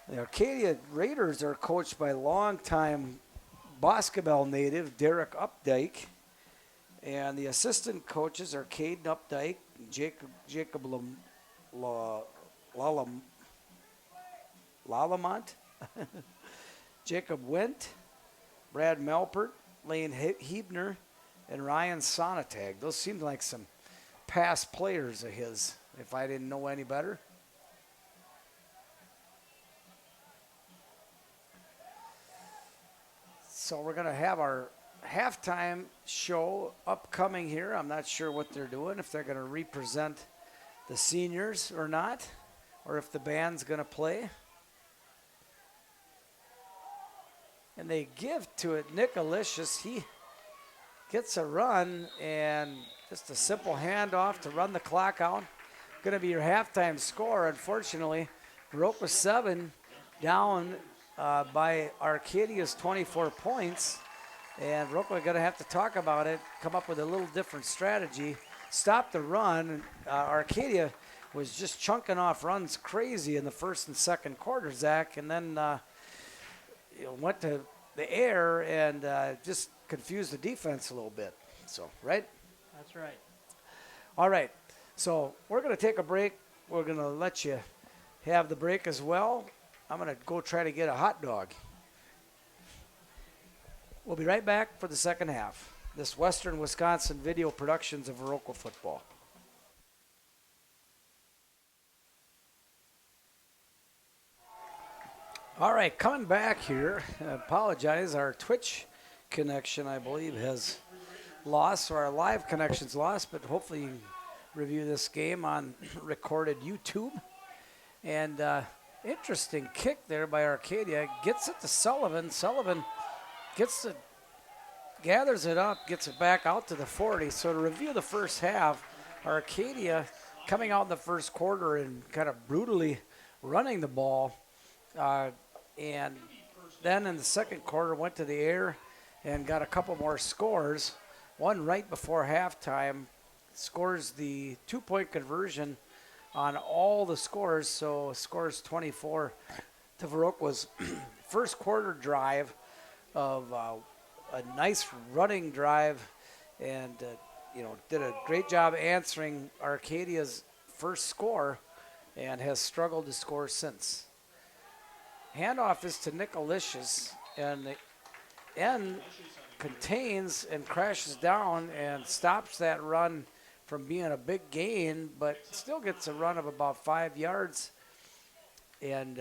The Arcadia Raiders are coached by longtime Boscobel native Derek Updike. And the assistant coaches are Caden Updike, Jacob Lalamont, Jacob Wendt, Brad Melpert, Lane Hebner, and Ryan Sonatag. Those seem like some past players of his, if I didn't know any better. So we're going to have our halftime show upcoming here. I'm not sure what they're doing, if they're going to represent the seniors or not, or if the band's going to play. And they give to it Nick Alicious. He gets a run and just a simple handoff to run the clock out. Going to be your halftime score. Unfortunately, Viroqua 7 down by Arcadia's 24 points. And Viroqua going to have to talk about it, come up with a little different strategy. Stop the run. Arcadia was just chunking off runs crazy in the first and second quarter, Zach, and then went to the air and just confused the defense a little bit. So, right? That's right. All right. So we're going to take a break. We're going to let you have the break as well. I'm going to go try to get a hot dog. We'll be right back for the second half. This Western Wisconsin video productions of Viroqua football. All right, coming back here. I apologize. Our Twitch connection, I believe, has lost, or our live connection's lost, but hopefully you review this game on recorded YouTube. And interesting kick there by Arcadia. Gets it to Sullivan. Sullivan gathers it up, gets it back out to the 40. So to review the first half, Arcadia coming out in the first quarter and kind of brutally running the ball. And then in the second quarter went to the air and got a couple more scores. One right before halftime, scores the 2-point conversion on all the scores, so scores 24 to Viroqua's first quarter drive of a nice running drive, and did a great job answering Arcadia's first score and has struggled to score since. Handoff is to Nicolicious, and the end contains and crashes down and stops that run from being a big gain, but still gets a run of about 5 yards. And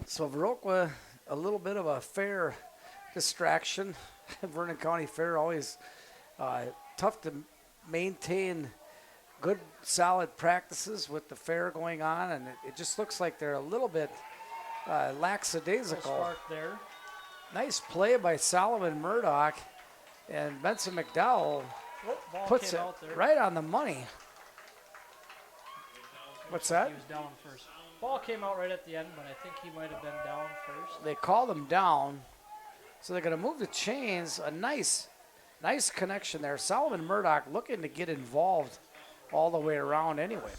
so Viroqua, a little bit of a fair distraction. Vernon County Fair always tough to maintain good, solid practices with the fair going on, and it just looks like they're a little bit lackadaisical. Spark there. Nice play by Solomon Murdoch, and Benson McDowell Ball puts came it out there. right on the money. What's that? He was down first. Ball came out right at the end, but I think he might have been down first. They called him down, so they're going to move the chains. A nice connection there. Solomon Murdoch looking to get involved all the way around anyway.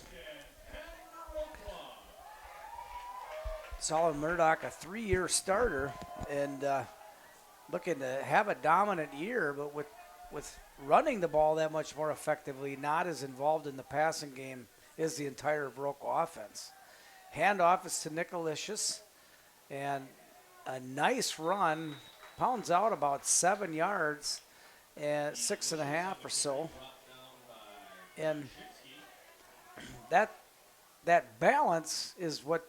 Solomon Murdoch, a 3-year starter, and looking to have a dominant year, but with running the ball that much more effectively, not as involved in the passing game is the entire Viroqua offense. Handoff is to Nicolicious, and a nice run, pounds out about 7 yards, and 6.5 or so. And that balance is what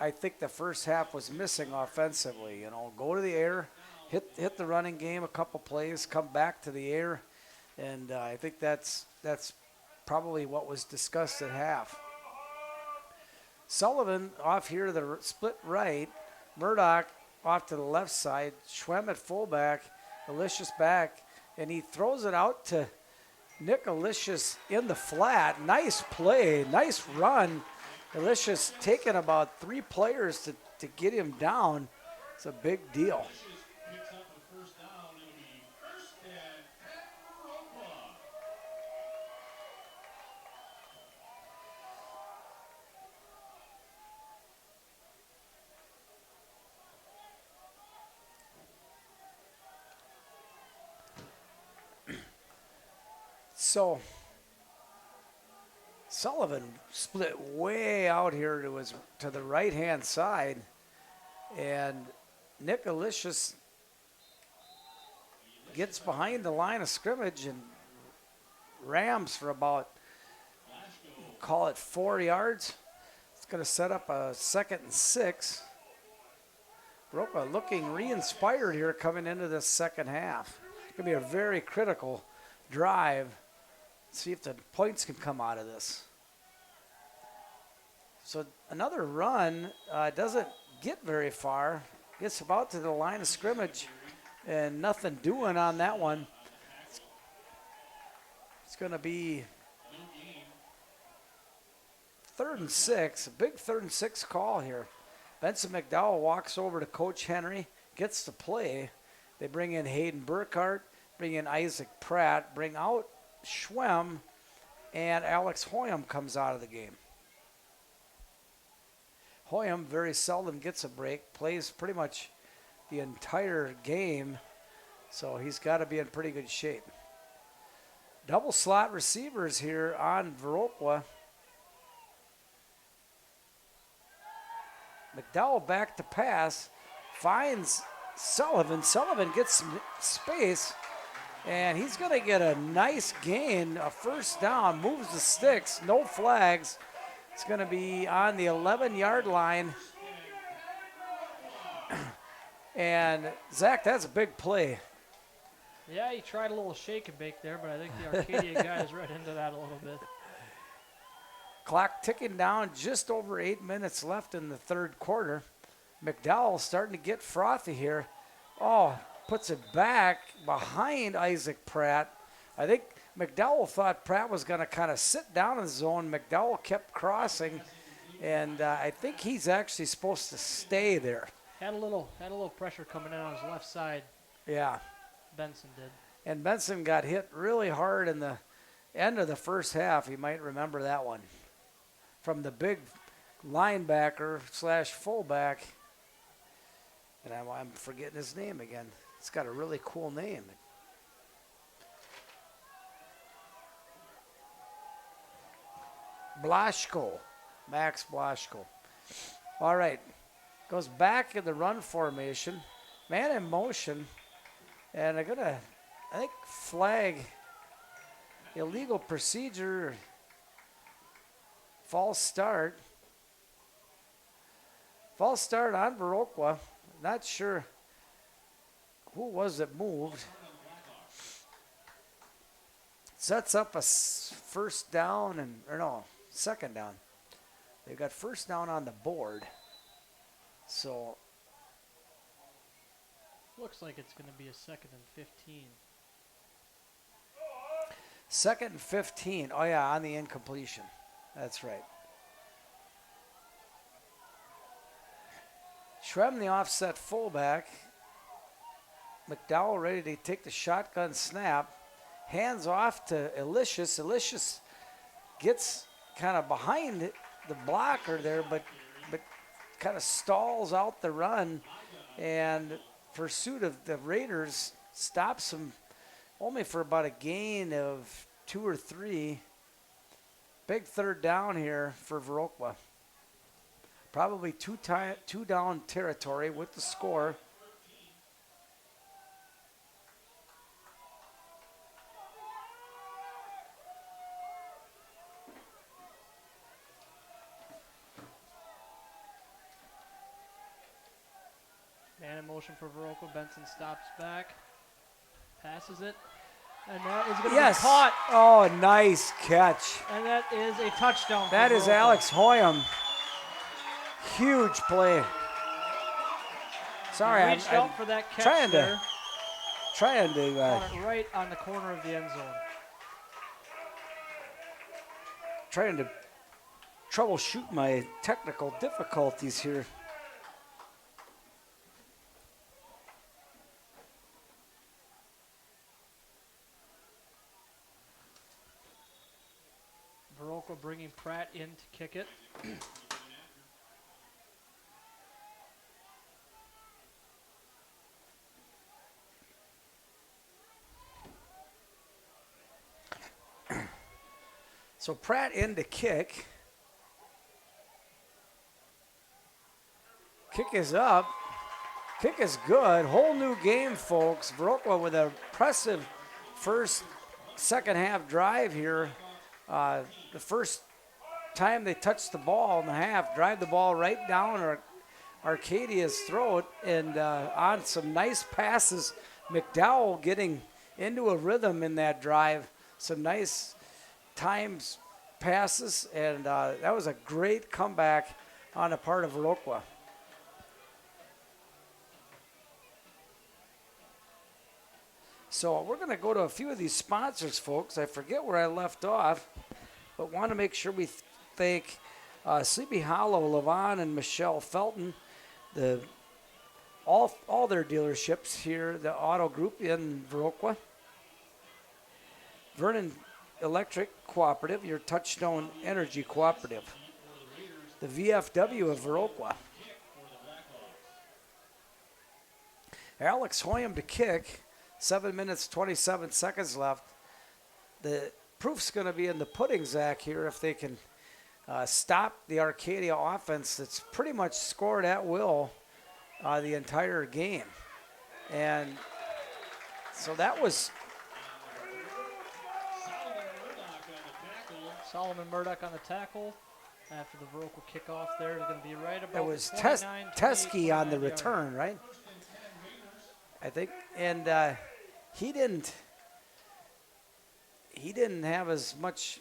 I think the first half was missing offensively. Go to the air, hit the running game a couple plays, come back to the air, and I think that's probably what was discussed at half. Sullivan off here to the split right, Murdoch off to the left side, Schwem at fullback, Alicious back, and he throws it out to Nicolicious in the flat. Nice play, nice run. Alicious taking about 3 players to get him down. It's a big deal. Picks up the first down. It'll be first and 10 Viroqua. So Sullivan split way out here to the right-hand side, and Nicolicious gets behind the line of scrimmage and rams for about, call it 4 yards. It's going to set up a 2nd and 6. Viroqua looking re-inspired here coming into this second half. It's going to be a very critical drive. See if the points can come out of this. So another run, doesn't get very far. Gets about to the line of scrimmage and nothing doing on that one. It's going to be 3rd and 6, a big 3rd and 6 call here. Benson McDowell walks over to Coach Henry, gets the play. They bring in Hayden Burkhart, bring in Isaac Pratt, bring out Schwem, and Alex Hoyam comes out of the game. Hoyam very seldom gets a break, plays pretty much the entire game, so he's got to be in pretty good shape. Double slot receivers here on Viroqua. McDowell back to pass, finds Sullivan. Sullivan gets some space, and he's going to get a nice gain, a first down, moves the sticks, no flags. It's going to be on the 11-yard line. And, Zach, that's a big play. Yeah, he tried a little shake and bake there, but I think the Arcadia guys read into that a little bit. Clock ticking down, just over 8 minutes left in the third quarter. McDowell starting to get frothy here. Oh, puts it back behind Isaac Pratt. I think McDowell thought Pratt was going to kind of sit down in the zone. McDowell kept crossing, and I think he's actually supposed to stay there. Had a little pressure coming in on his left side. Yeah. Benson did. And Benson got hit really hard in the end of the first half. You might remember that one. From the big linebacker / fullback. And I'm forgetting his name again. It's got a really cool name. Blaschko. Max Blaschko. All right. Goes back in the run formation. Man in motion. And they're going to, I think, flag illegal procedure. False start. False start on Viroqua. Not sure who was it moved. Sets up a first down second down. They've got first down on the board. So looks like it's going to be a 2nd and 15. 2nd and 15. Oh, yeah, on the incompletion. That's right. Shrem, the offset fullback. McDowell ready to take the shotgun snap. Hands off to Elicious. Elicious gets kind of behind the blocker there, but kind of stalls out the run. And pursuit of the Raiders stops him only for about a gain of 2 or 3. Big third down here for Viroqua. Probably two down territory with the score. Man in motion for Viroqua. Benson stops back. Passes it. And that is going to be caught. Oh, nice catch. And that is a touchdown. That is Alex Hoyam. Huge play. Sorry, He reached out for that catch trying there. Trying to Caught it right on the corner of the end zone. trying to troubleshoot my technical difficulties here. Viroqua bringing Pratt in to kick it. So Pratt in to kick. Kick is up. Kick is good. Whole new game, folks. Viroqua with an impressive second half drive here. The first time they touched the ball in the half, drive the ball right down Arcadia's throat, and on some nice passes. McDowell getting into a rhythm in that drive. Some nice times passes, and that was a great comeback on the part of Viroqua. So we're going to go to a few of these sponsors, folks. I forget where I left off, but want to make sure we thank Sleepy Hollow, Levon and Michelle Felton, all their dealerships here, the Auto Group in Viroqua. Vernon Electric Cooperative, your Touchstone Energy Cooperative. The VFW of Viroqua. Alex Hoyam to kick. 7 minutes, 27 seconds left. The proof's going to be in the pudding, Zach, here, if they can stop the Arcadia offense that's pretty much scored at will the entire game. And so that was Solomon Murdoch on the tackle. After the Viroqua kickoff there, it's going to be right about it was 29, Teskey on the 29 return, yards. right? I think. And he didn't have as much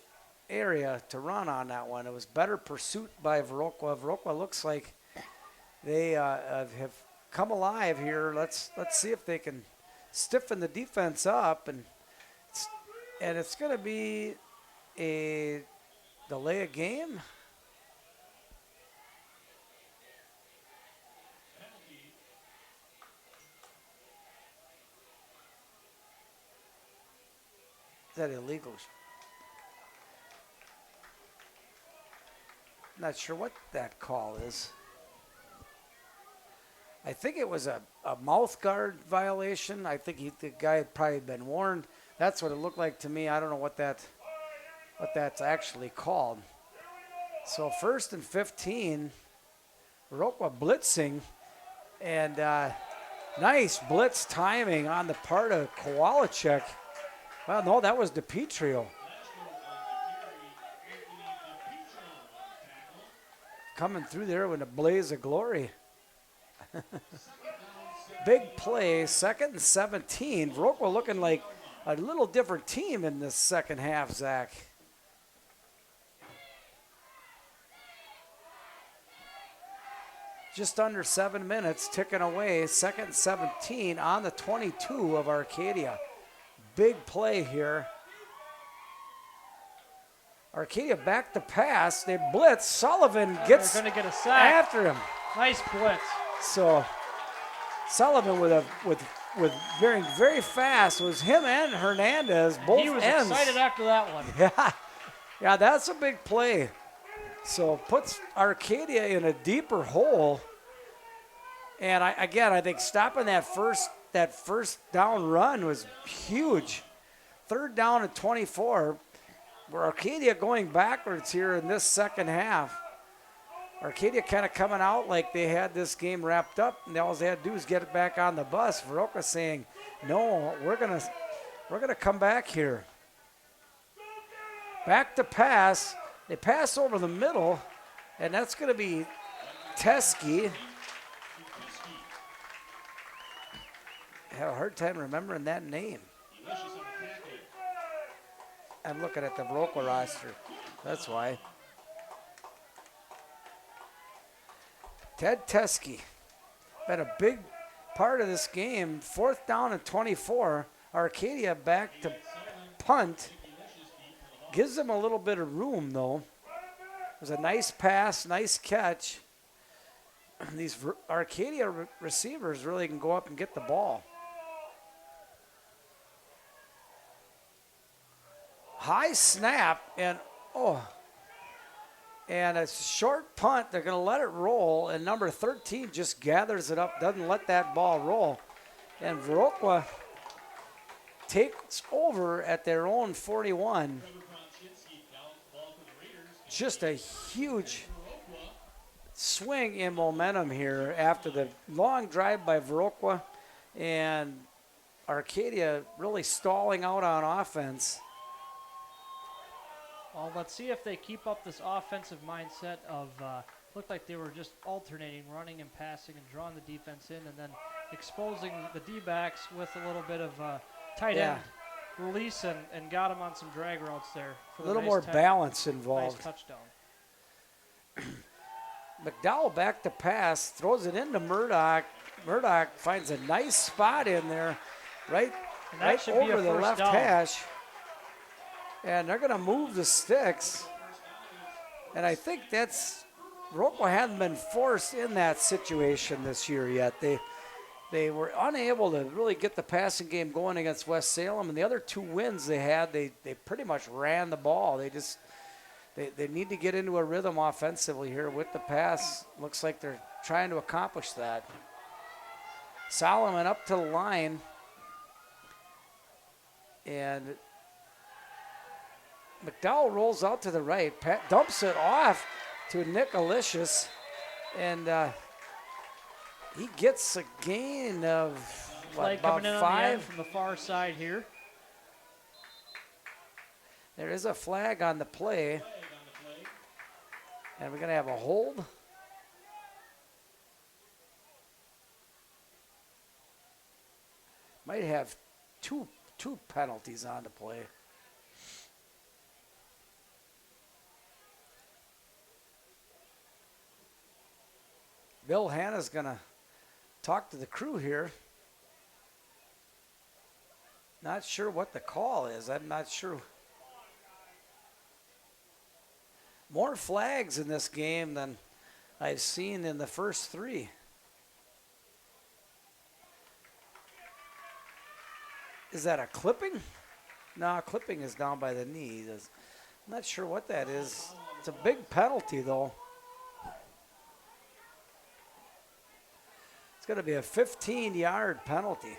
area to run on that one. It was better pursuit by Viroqua. Viroqua looks like they have come alive here. Let's see if they can stiffen the defense up, and it's going to be a delay of game. Is that illegal? Not sure what that call is. I think it was a mouth guard violation. I think the guy had probably been warned. That's what it looked like to me. I don't know what that's actually called. So 1st and 15, Viroqua blitzing, and nice blitz timing on the part of Kowalczyk. Well, no, that was DiPietro. Coming through there with a blaze of glory. Big play, 2nd and 17. Viroqua looking like a little different team in this second half, Zach. Just under 7 minutes, ticking away. 2nd and 17 on the 22 of Arcadia. Big play here. Arcadia back to pass. They blitz. Sullivan gets going to get a sack after him. Nice blitz. So Sullivan with very, very fast. It was him and Hernandez, both ends. He was excited after that one. Yeah, that's a big play. So puts Arcadia in a deeper hole. And I think stopping that first down run was huge. 3rd down at 24. Where Arcadia going backwards here in this second half. Arcadia kind of coming out like they had this game wrapped up, and all they had to do is get it back on the bus. Viroqua saying, "No, we're gonna come back here." Back to pass. They pass over the middle, and that's going to be Teskey. I have a hard time remembering that name. I'm looking at the Viroqua roster. That's why. Ted Teskey. Been a big part of this game. 4th down and 24. Arcadia back to punt. Gives them a little bit of room, though. It was a nice pass, nice catch. These Arcadia receivers really can go up and get the ball. High snap, and a short punt. They're going to let it roll, and number 13 just gathers it up, doesn't let that ball roll. And Viroqua takes over at their own 41. Just a huge swing in momentum here after the long drive by Viroqua, and Arcadia really stalling out on offense. Well, let's see if they keep up this offensive mindset of looked like they were just alternating, running and passing and drawing the defense in, and then exposing the D-backs with a little bit of tight end release and got them on some drag routes there. For a little more balance involved. Nice touchdown. McDowell back to pass, throws it into Murdoch. Murdoch finds a nice spot in there, right over the left hash. And they're going to move the sticks. And I think Viroqua hadn't been forced in that situation this year yet. They were unable to really get the passing game going against West Salem. And the other 2 wins they had, they pretty much ran the ball. They need to get into a rhythm offensively here with the pass. Looks like they're trying to accomplish that. Solomon up to the line. And McDowell rolls out to the right. Pat dumps it off to Nick Alicious. And he gets a gain of about coming in 5 from the far side here. There is a flag on the play. And we're going to have a hold. Might have two penalties on the play. Bill Hanna's going to talk to the crew here. Not sure what the call is. I'm not sure. More flags in this game than I've seen in the first three. Is that a clipping? No, clipping is down by the knee. I'm not sure what that is. It's a big penalty, though. It's going to be a 15-yard penalty.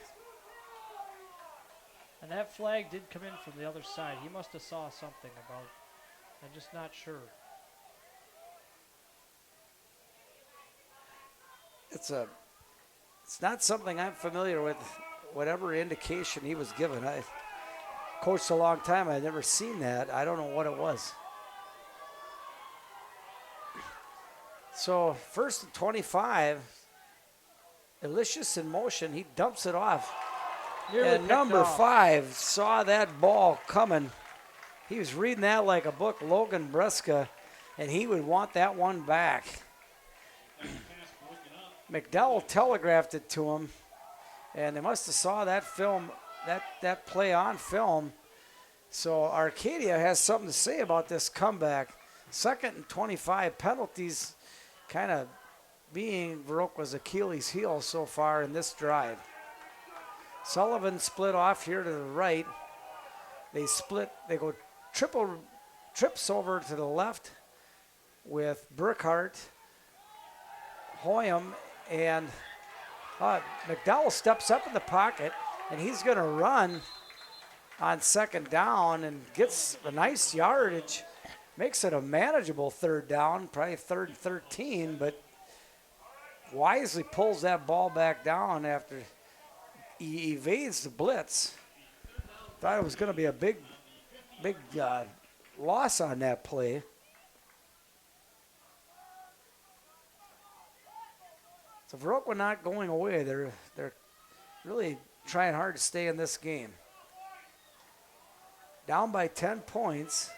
And that flag did come in from the other side. He must have saw something about it. I'm just not sure. It's not something I'm familiar with, whatever indication he was given. I coached a long time. I've never seen that. I don't know what it was. So 1st and 25, Ilicious in motion. He dumps it off. Nearly And picked number off. 5 saw that ball coming. He was reading that like a book, Logan Breska, and he would want that one back. McDowell telegraphed it to him, and they must have saw that film, that play on film. So Arcadia has something to say about this comeback. 2nd and 25, penalties kind of being Viroqua's Achilles heel so far in this drive. Sullivan split off here to the right. They go trips over to the left with Burkhart, Hoyam, and McDowell steps up in the pocket, and he's going to run on 2nd down and gets a nice yardage. Makes it a manageable 3rd down, probably 3rd and 13, but wisely pulls that ball back down after he evades the blitz. Thought it was going to be a big loss on that play. So Viroqua not going away. They're really trying hard to stay in this game. Down by 10 points.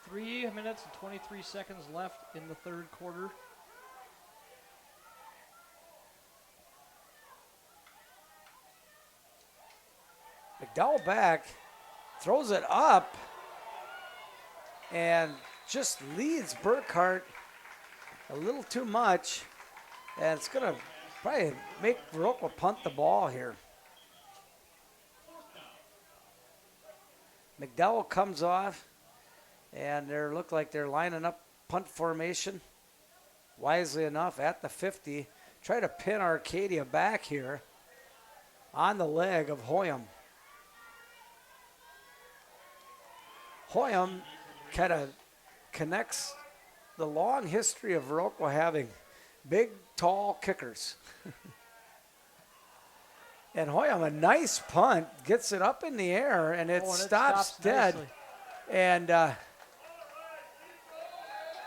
3 minutes and 23 seconds left in the 3rd quarter. McDowell back, throws it up, and just leads Burkhart a little too much. And it's going to probably make Viroqua punt the ball here. McDowell comes off, and they look like they're lining up punt formation. Wisely enough, at the 50, try to pin Arcadia back here on the leg of Hoyam. Hoyam kind of connects the long history of Viroqua having big, tall kickers. And Hoyam, a nice punt, gets it up in the air, and it stops dead. Nicely. And a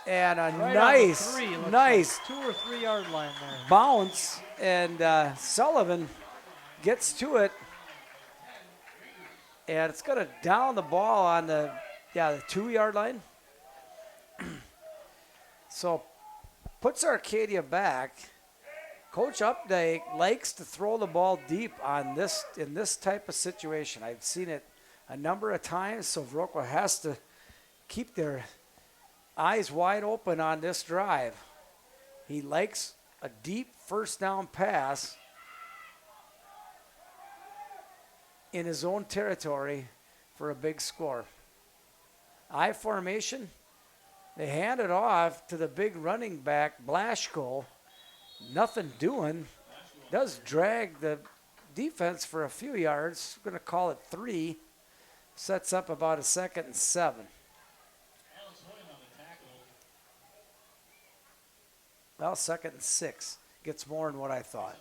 Right nice, on the 3, looks nice like 2 or 3 yard line there. bounce, and Sullivan gets to it, and it's going to down the ball on the 2-yard line. So puts Arcadia back. Coach Updike likes to throw the ball deep in this type of situation. I've seen it a number of times, so Viroqua has to keep their eyes wide open on this drive. He likes a deep 1st down pass in his own territory for a big score. I formation, they hand it off to the big running back, Blashko. Nothing doing. Does drag the defense for a few yards. Going to call it 3. Sets up about a 2nd and 7. Well, 2nd and 6. Gets more than what I thought.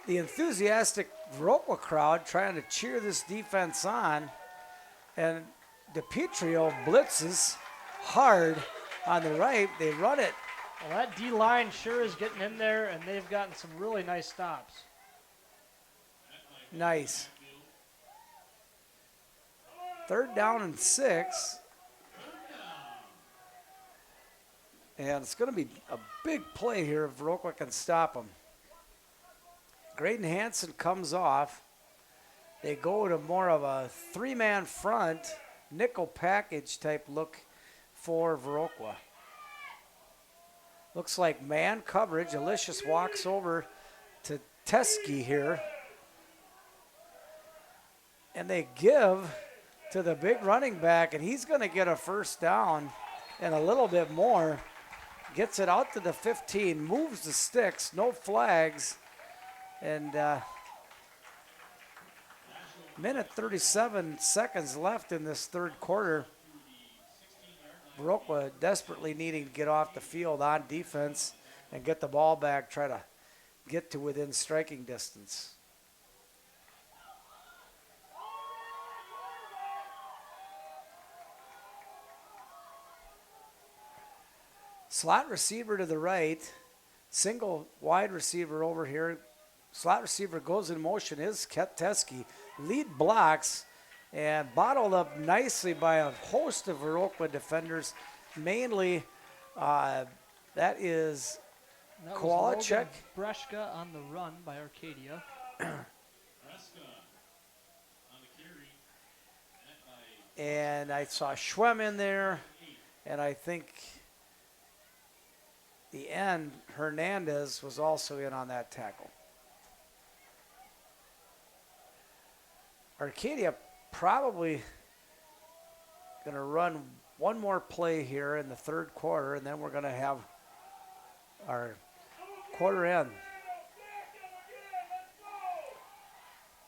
The enthusiastic Viroqua crowd trying to cheer this defense on. And DiPietro blitzes hard on the right. They run it. Well, that D-line sure is getting in there, and they've gotten some really nice stops. Nice. 3rd down and 6. And it's going to be a big play here if Viroqua can stop them. Graydon Hansen comes off. They go to more of a 3-man front, nickel package type look for Viroqua. Looks like man coverage. Alicius walks over to Teskey here. And they give to the big running back, and he's going to get a 1st down and a little bit more. Gets it out to the 15, moves the sticks, no flags. And minute 37 seconds left in this 3rd quarter. Viroqua desperately needing to get off the field on defense and get the ball back, try to get to within striking distance. Slot receiver to the right, single wide receiver over here. Slot receiver goes in motion is Teskey. Lead blocks and bottled up nicely by a host of Viroqua defenders. Mainly, that is That was Kowalczyk. Logan Breshka on the run by Arcadia. And I saw Schwem in there, and I think the end, Hernandez was also in on that tackle. Arcadia probably going to run one more play here in the 3rd quarter, and then we're going to have our quarter end.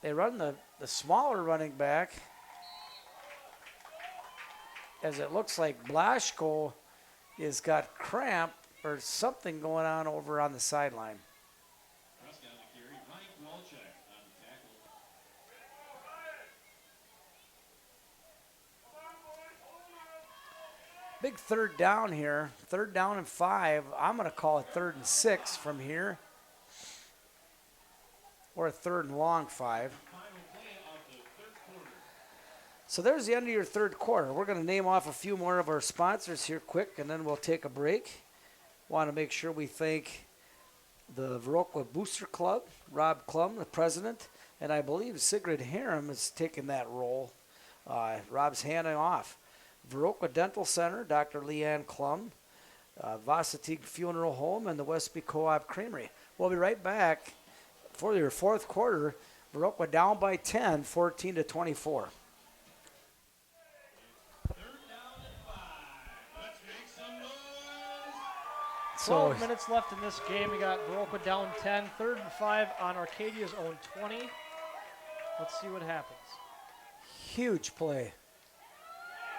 They run the smaller running back, as it looks like Blaschko has got cramp or something going on over on the sideline. Big 3rd down here, 3rd down and 5. I'm going to call it 3rd and 6 from here, or a 3rd and long 5. So there's the end of your 3rd quarter. We're going to name off a few more of our sponsors here quick, and then we'll take a break. Want to make sure we thank the Viroqua Booster Club, Rob Klum, the president, and I believe Sigrid Harem is taking that role. Rob's handing off. Viroqua Dental Center, Dr. Leanne Klum, Varsity Funeral Home, and the Westby Co-op Creamery. We'll be right back for your 4th quarter. Viroqua down by 10, 14-24. So 12 minutes left in this game. We got Viroqua down 10, 3rd and 5 on Arcadia's own 20. Let's see what happens. huge play.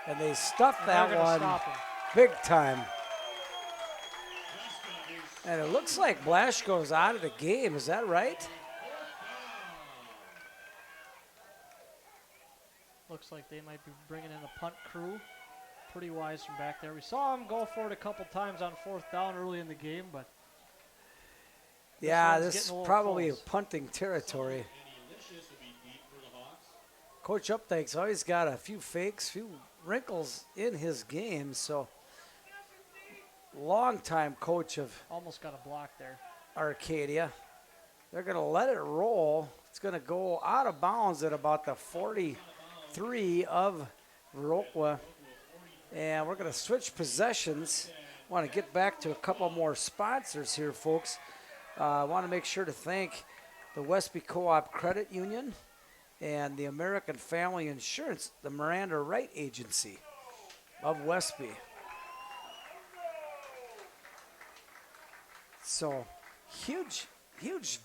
And they stuffed And they're that gonna one stop him. big time. And it looks like Blaschko's out of the game. Is that right? Looks like they might be bringing in a punt crew. Pretty wise from back there. We saw him go for it a couple times on 4th down early in the game, but Yeah, one's this getting is a little probably close. punting territory. Coach Updike's always got a few fakes, few wrinkles in his game, so longtime coach of almost got a block there. Arcadia. They're going to let it roll. It's going to go out of bounds at about the 43 of Viroqua. And we're going to switch possessions. Want to get back to a couple more sponsors here, folks. I want to make sure to thank the Westby Co-op Credit Union and the American Family Insurance, the Miranda Wright Agency of Westby. So, huge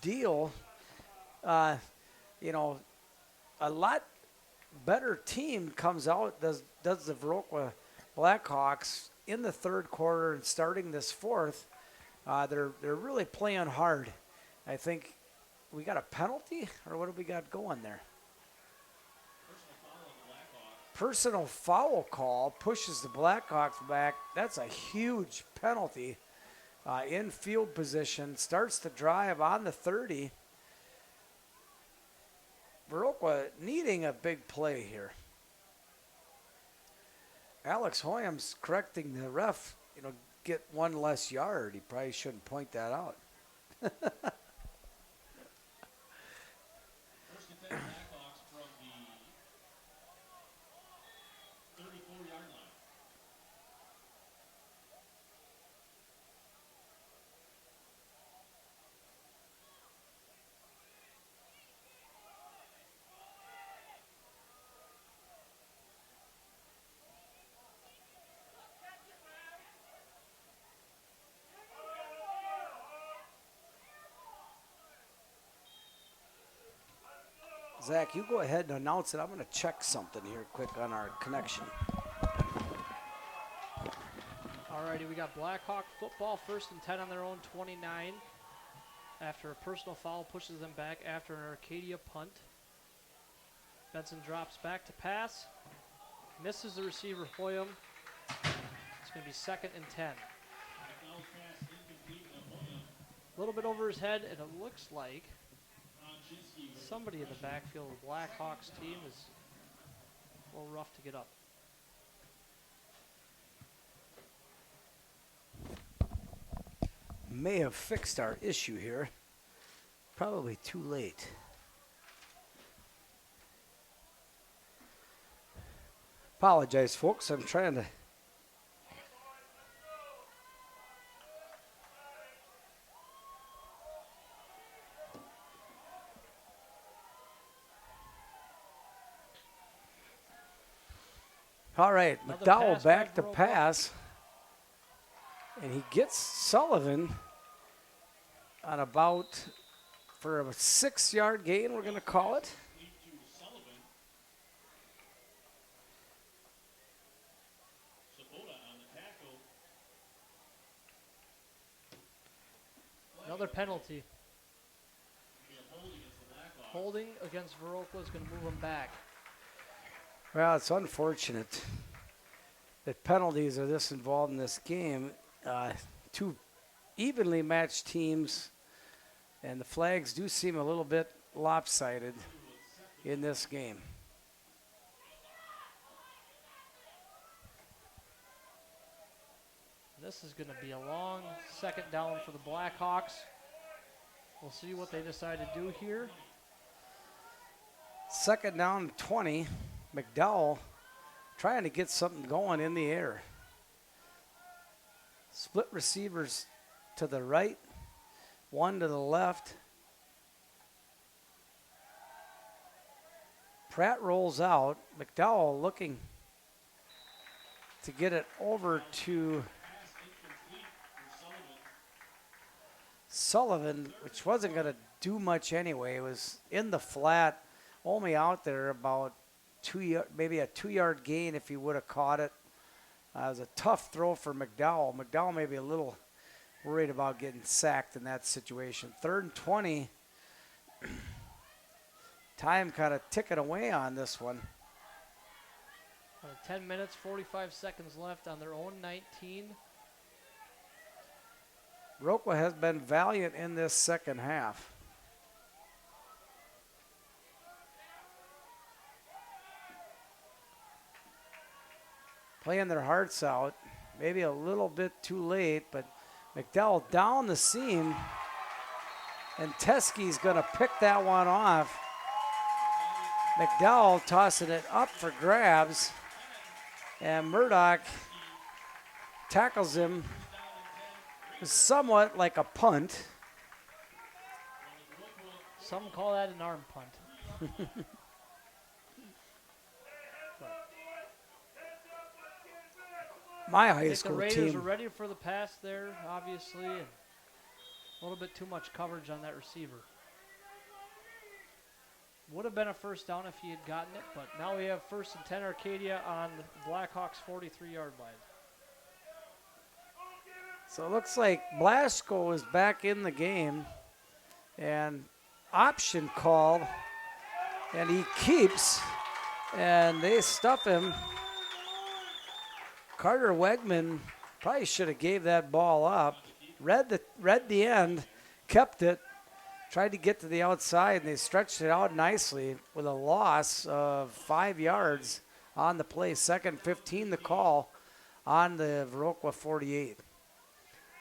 deal. You know, a lot better team comes out, does the Viroqua Blackhawks in the 3rd quarter and starting this 4th. They're really playing hard. I think we got a penalty, or what have we got going there? Personal foul call pushes the Blackhawks back. That's a huge penalty. In field position, starts the drive on the 30. Viroqua needing a big play here. Alex Hoyam's correcting the ref, get one less yard. He probably shouldn't point that out. First and 10 Blackhawks from the 34-yard line. Zach, you go ahead and announce it. I'm going to check something here quick on our connection. Alrighty, we got Blackhawk football, 1st and 10 on their own 29. After a personal foul pushes them back after an Arcadia punt. Benson drops back to pass. Misses the receiver, Hoyam. It's going to be 2nd and 10. A little bit over his head, and it looks like somebody in the backfield of the Blackhawks team is a little rough to get up. May have fixed our issue here. Probably too late. Apologize, folks. I'm trying to. All right, Another McDowell pass back by to Viroqua. pass. And he gets Sullivan on about, for a 6-yard gain, we're going to call it. Another penalty. Holding against Viroqua is going to move him back. Well, it's unfortunate that penalties are this involved in this game. Two evenly matched teams, and the flags do seem a little bit lopsided in this game. This is going to be a long 2nd down for the Blackhawks. We'll see what they decide to do here. 2nd down, 20. McDowell trying to get something going in the air. Split receivers to the right, one to the left. Pratt rolls out. McDowell looking to get it over to Sullivan, which wasn't going to do much anyway. It was in the flat, only out there about maybe a 2-yard gain if he would have caught it. It was a tough throw for McDowell. McDowell may be a little worried about getting sacked in that situation. 3rd and 20. Time kind of ticking away on this one. 10 minutes, 45 seconds left on their own 19. Viroqua has been valiant in this second half. Playing their hearts out. Maybe a little bit too late, but McDowell down the seam. And Teskey's going to pick that one off. McDowell tossing it up for grabs. And Murdoch tackles him somewhat like a punt. Some call that an arm punt. My I high think the school Raiders team. are ready for the pass there, obviously, and a little bit too much coverage on that receiver. Would have been a 1st down if he had gotten it, but now we have 1st and 10 Arcadia on the Blackhawks' 43-yard line. So it looks like Blasco is back in the game, and option call, and he keeps and they stuff him. Carter Wegman probably should have gave that ball up. Read the end, kept it, tried to get to the outside, and they stretched it out nicely with a loss of 5 yards on the play. 2nd 15 the call on the Viroqua 48.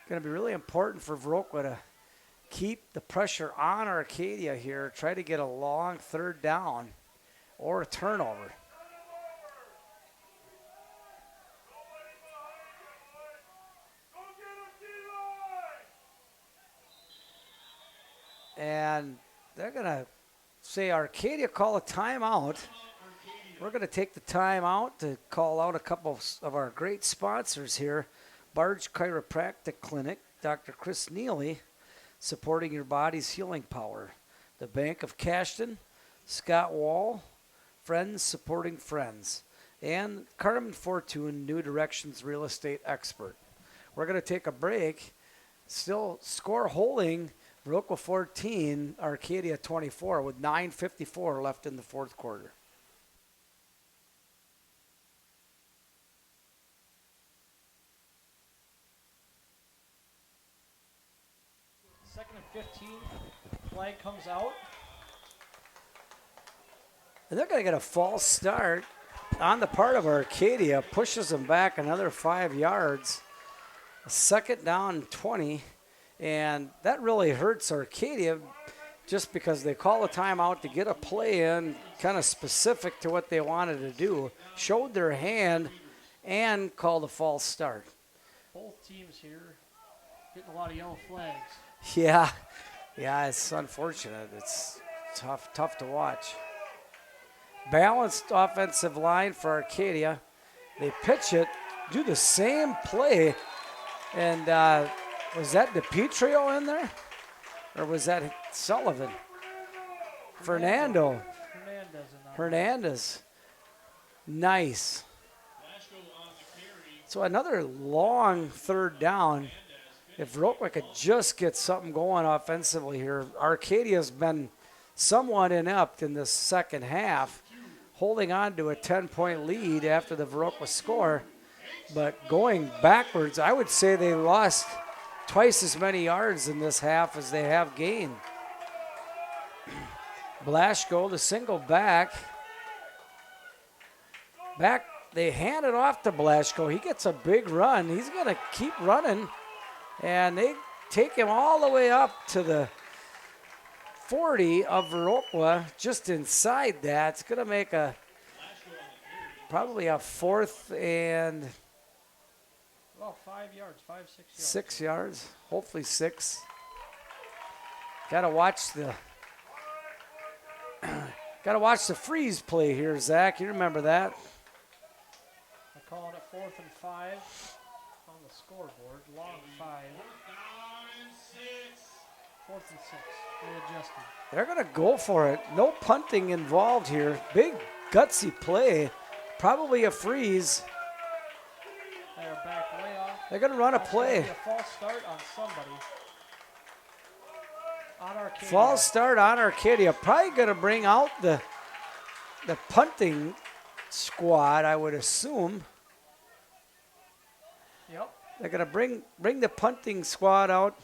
Going to be really important for Viroqua to keep the pressure on Arcadia here, try to get a long 3rd down or a turnover. And they're going to say, Arcadia, call a timeout. We're going to take the timeout to call out a couple of our great sponsors here. Barge Chiropractic Clinic, Dr. Chris Neely, supporting your body's healing power. The Bank of Cashton, Scott Wall, Friends Supporting Friends. And Carmen Fortune, New Directions Real Estate Expert. We're going to take a break. Still score holding. Viroqua 14, Arcadia 24 with 9:54 left in the 4th quarter. Second and 15, flag comes out. And they're going to get a false start on the part of Arcadia, pushes them back another 5 yards. 2nd down 20. And that really hurts Arcadia just because they call a timeout to get a play in kind of specific to what they wanted to do, showed their hand, and called a false start. Both teams here getting a lot of yellow flags. Yeah, it's unfortunate. It's tough to watch. Balanced offensive line for Arcadia. They pitch it, do the same play, and was that DiPietro in there? Or was that Sullivan? Fernando. Hernandez. Nice. So another long 3rd down. If Viroqua could just get something going offensively here. Arcadia's been somewhat inept in this 2nd half, holding on to a 10-point lead after the Viroqua score. But going backwards, I would say they lost twice as many yards in this half as they have gained. Blasco, the single back. They hand it off to Blasco. He gets a big run. He's going to keep running. And they take him all the way up to the 40 of Viroqua, just inside that. It's going to make probably a 4th and About 5 yards, 5, 6 yards. 6 yards, hopefully 6. Gotta watch the freeze play here, Zach. You remember that? They're calling it 4th and 5 on the scoreboard. Long 5. 4th and 6. They adjusted. They're gonna go for it. No punting involved here. Big gutsy play. Probably a freeze. They're back way off. They're gonna run a play. A false start on somebody. On Arcadia. False start on Arcadia. Probably gonna bring out the punting squad, I would assume. Yep. They're gonna bring the punting squad out.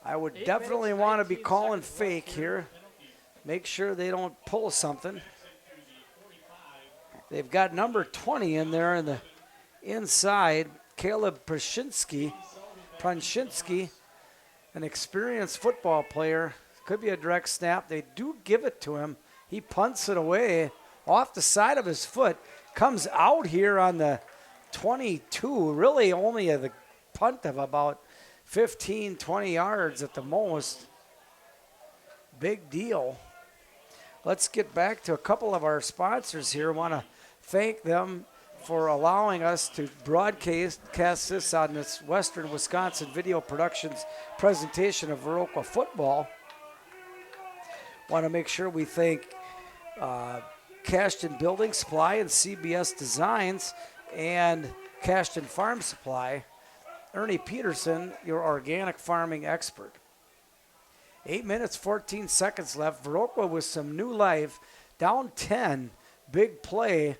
I would definitely want to be calling fake here. Make sure they don't pull something. They've got number 20 in there in the inside, Caleb Prashinsky, an experienced football player. Could be a direct snap. They do give it to him. He punts it away off the side of his foot. Comes out here on the 22. Really only a punt of about 15, 20 yards at the most. Big deal. Let's get back to a couple of our sponsors here. Want to thank them for allowing us to broadcast this on this Western Wisconsin Video Productions presentation of Viroqua football. Want to make sure we thank Cashton Building Supply and CBS Designs and Cashton Farm Supply. Ernie Peterson, your organic farming expert. 8 minutes, 14 seconds left. Viroqua with some new life. Down 10. Big play.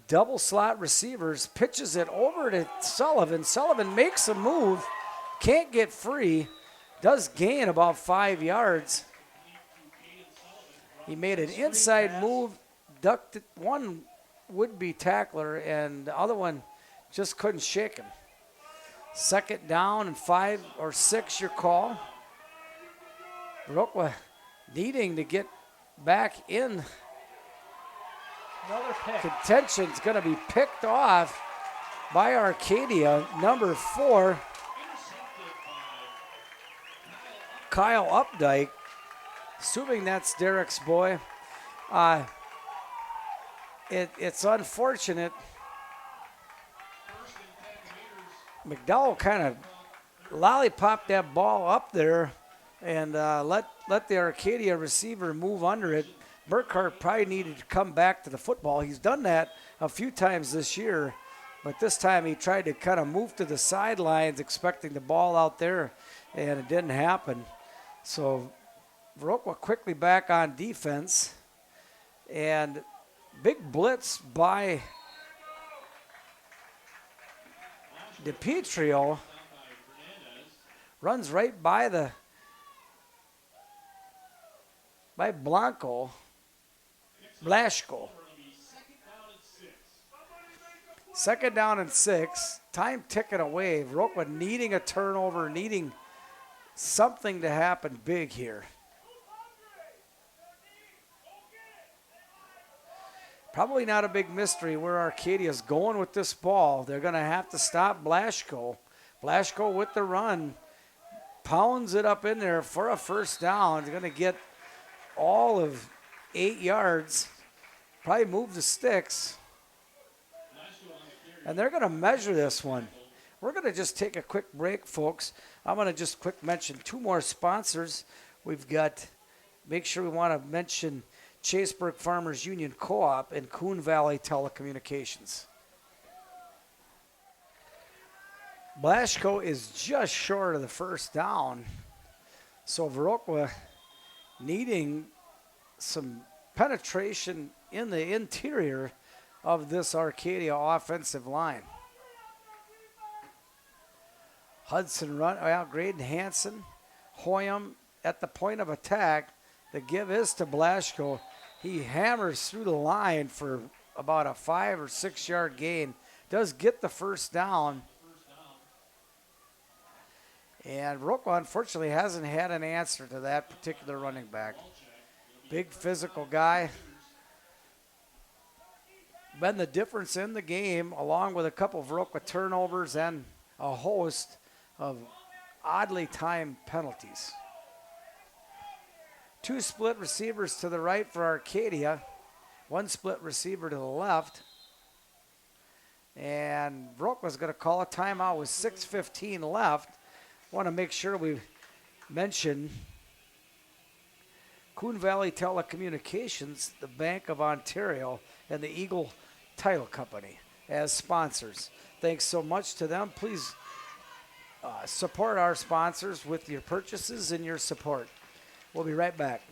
Double slot receivers. Pitches it over to Sullivan. Sullivan makes a move. Can't get free. Does gain about 5 yards. He made an inside move. Ducked it. One would-be tackler, and the other one just couldn't shake him. 2nd down and 5 or 6, your call. Viroqua needing to get back in Another pick. contention. Is going to be picked off by Arcadia. Number 4, Kyle Updike. Assuming that's Derek's boy. It's unfortunate. McDowell kind of lollipopped that ball up there and let the Arcadia receiver move under it. Burkhart probably needed to come back to the football. He's done that a few times this year, but this time he tried to kind of move to the sidelines expecting the ball out there, and it didn't happen. So Viroqua quickly back on defense, and big blitz by DiPietro. Runs right by Blanco. Blasco. 2nd down and 6. Time ticking away. Viroqua needing a turnover, needing something to happen big here. Probably not a big mystery where Arcadia's going with this ball. They're going to have to stop Blasco. Blasco with the run. Pounds it up in there for a 1st down. They're going to get all of 8 yards. Probably move the sticks. And they're going to measure this one. We're going to just take a quick break, folks. I'm going to just quick mention 2 more sponsors. We've got, make sure we want to mention Chaseburg Farmers Union Co-op and Coon Valley Telecommunications. Blasco is just short of the 1st down. So Viroqua needing some penetration in the interior of this Arcadia offensive line. Hudson run, well, Graydon Hansen, Hoyam at the point of attack. The give is to Blasco. He hammers through the line for about a 5 or 6 yard gain. Does get the 1st down. And Viroqua, unfortunately, hasn't had an answer to that particular running back. Big physical guy. Been the difference in the game, along with a couple of Viroqua turnovers and a host of oddly timed penalties. 2 split receivers to the right for Arcadia. 1 split receiver to the left. And Viroqua's going to call a timeout with 6:15 left. Want to make sure we mention Coon Valley Telecommunications, the Bank of Ontario, and the Eagle Title Company as sponsors. Thanks so much to them. Please support our sponsors with your purchases and your support. We'll be right back.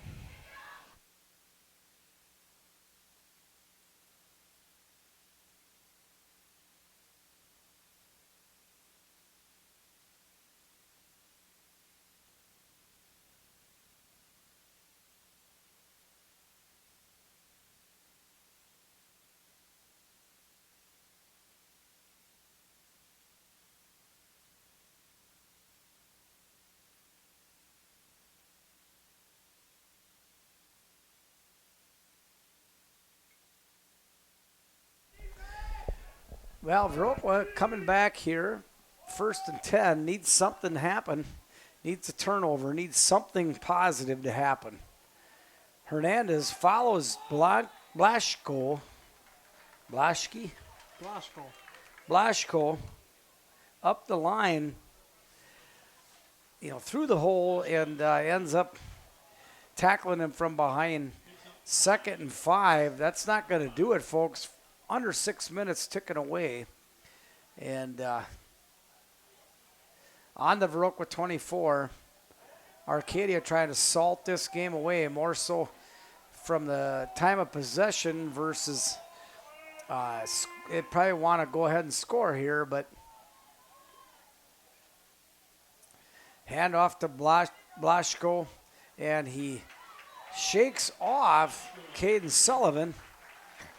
Well, Viroqua coming back here, 1st and 10, needs something to happen, needs a turnover, needs something positive to happen. Hernandez follows Blasco up the line, through the hole, and ends up tackling him from behind. 2nd and 5. That's not going to do it, folks. Under 6 minutes ticking away. And on the Viroqua 24, Arcadia trying to salt this game away, more so from the time of possession versus they probably want to go ahead and score here, but hand off to Blashko, and he shakes off Caden Sullivan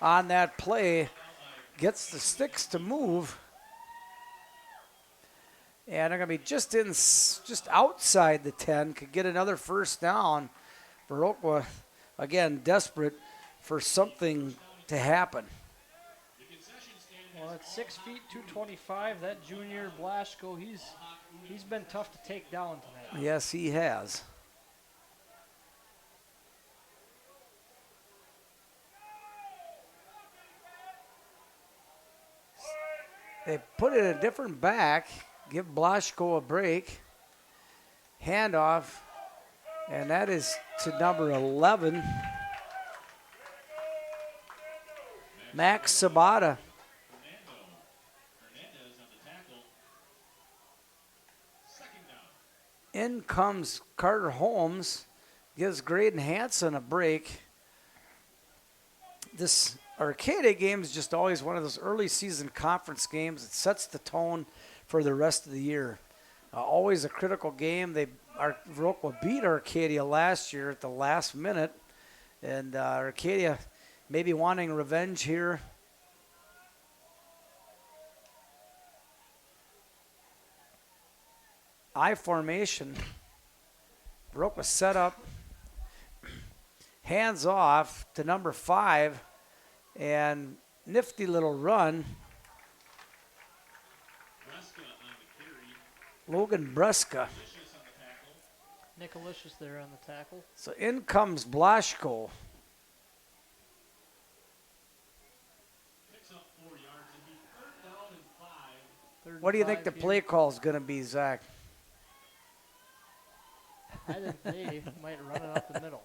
on that play, gets the sticks to move, and they're going to be just outside the 10, could get another first down. Viroqua, again, desperate for something to happen. Well, at 6 feet, 225, that junior Blashko, he's been tough to take down tonight. Yes, he has. They put it a different back, give Blashko a break. Handoff, and that is to number 11, Max Sabata. In comes Carter Holmes, gives Graydon Hanson a break. This Arcadia game is just always one of those early season conference games. It sets the tone for the rest of the year. Always a critical game. Viroqua beat Arcadia last year at the last minute, and Arcadia maybe wanting revenge here. I formation. Viroqua set up, hands off to number 5, and nifty little run. Logan Breska. Nicolicious there on the tackle. So in comes Blashko. Picks up 4 yards and be 3rd down and 5. What do you think the play call is going to be, Zach? I think they might run it up the middle.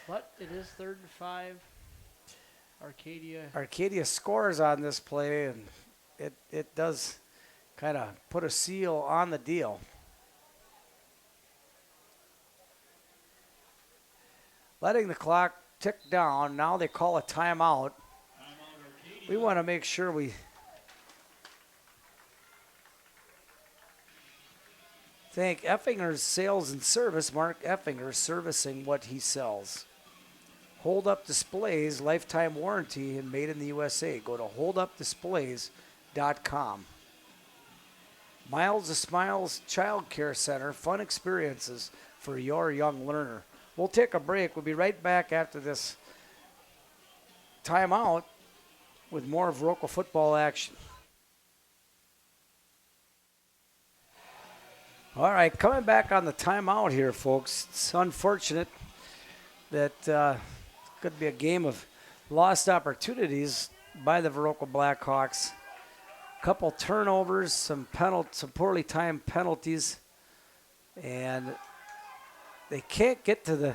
But it is 3rd and 5. Arcadia scores on this play, and it does kind of put a seal on the deal. Letting the clock tick down. Now they call a timeout. We want to make sure we thank Effinger's Sales and Service. Mark Effinger servicing what he sells. Hold Up Displays, lifetime warranty and made in the USA. Go to holdupdisplays.com. Miles of Smiles Child Care Center, fun experiences for your young learner. We'll take a break. We'll be right back after this timeout with more Viroqua football action. All right, coming back on the timeout here, folks. It's unfortunate that could be a game of lost opportunities by the Viroqua Blackhawks. Couple turnovers, some poorly timed penalties, and they can't get to the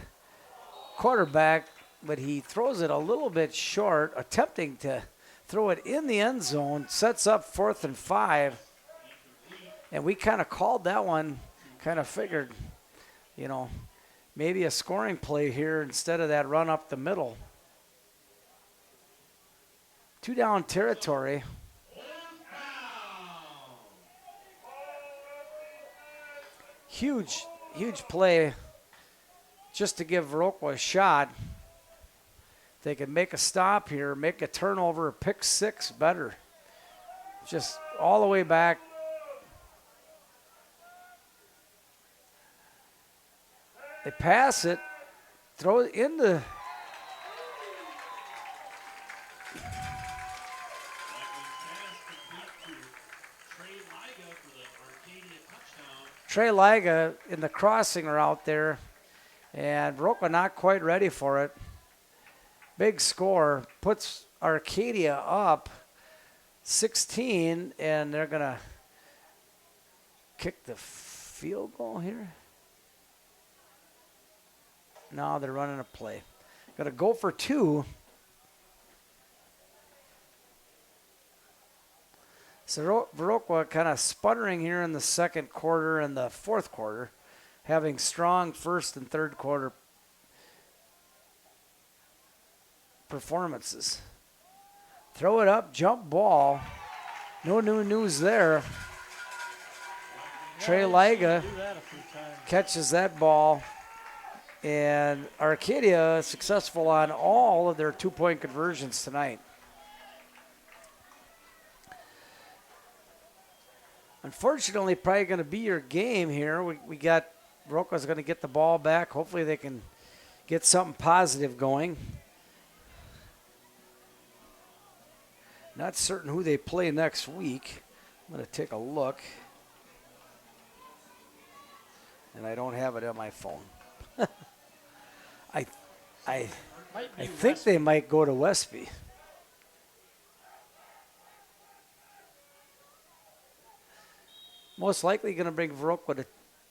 quarterback, but he throws it a little bit short, attempting to throw it in the end zone, sets up 4th and 5, and we kind of called that one, kind of figured, maybe a scoring play here instead of that run up the middle. 2 down territory. Huge play just to give Viroqua a shot. If they can make a stop here, make a turnover, a pick 6 better. Just all the way back. They pass it, throw it in the Trey Liga in the crossing route there, and Viroqua not quite ready for it. Big score, puts Arcadia up 16, and they're going to kick the field goal here. No, they're running a play. Got to go for 2. So Viroqua kind of sputtering here in the second quarter and the fourth quarter. having strong first and third quarter performances. Throw it up, jump ball. No new news there. Trey Liga Do that a few times. catches that ball. And Arcadia successful on all of their two-point conversions tonight. Unfortunately, probably going to be your game here. We got Viroqua's going to get the ball back. Hopefully they can get something positive going. Not certain who they play next week. I'm going to take a look. And I don't have it on my phone. I think they might go to Westby. Most likely going to bring Viroqua to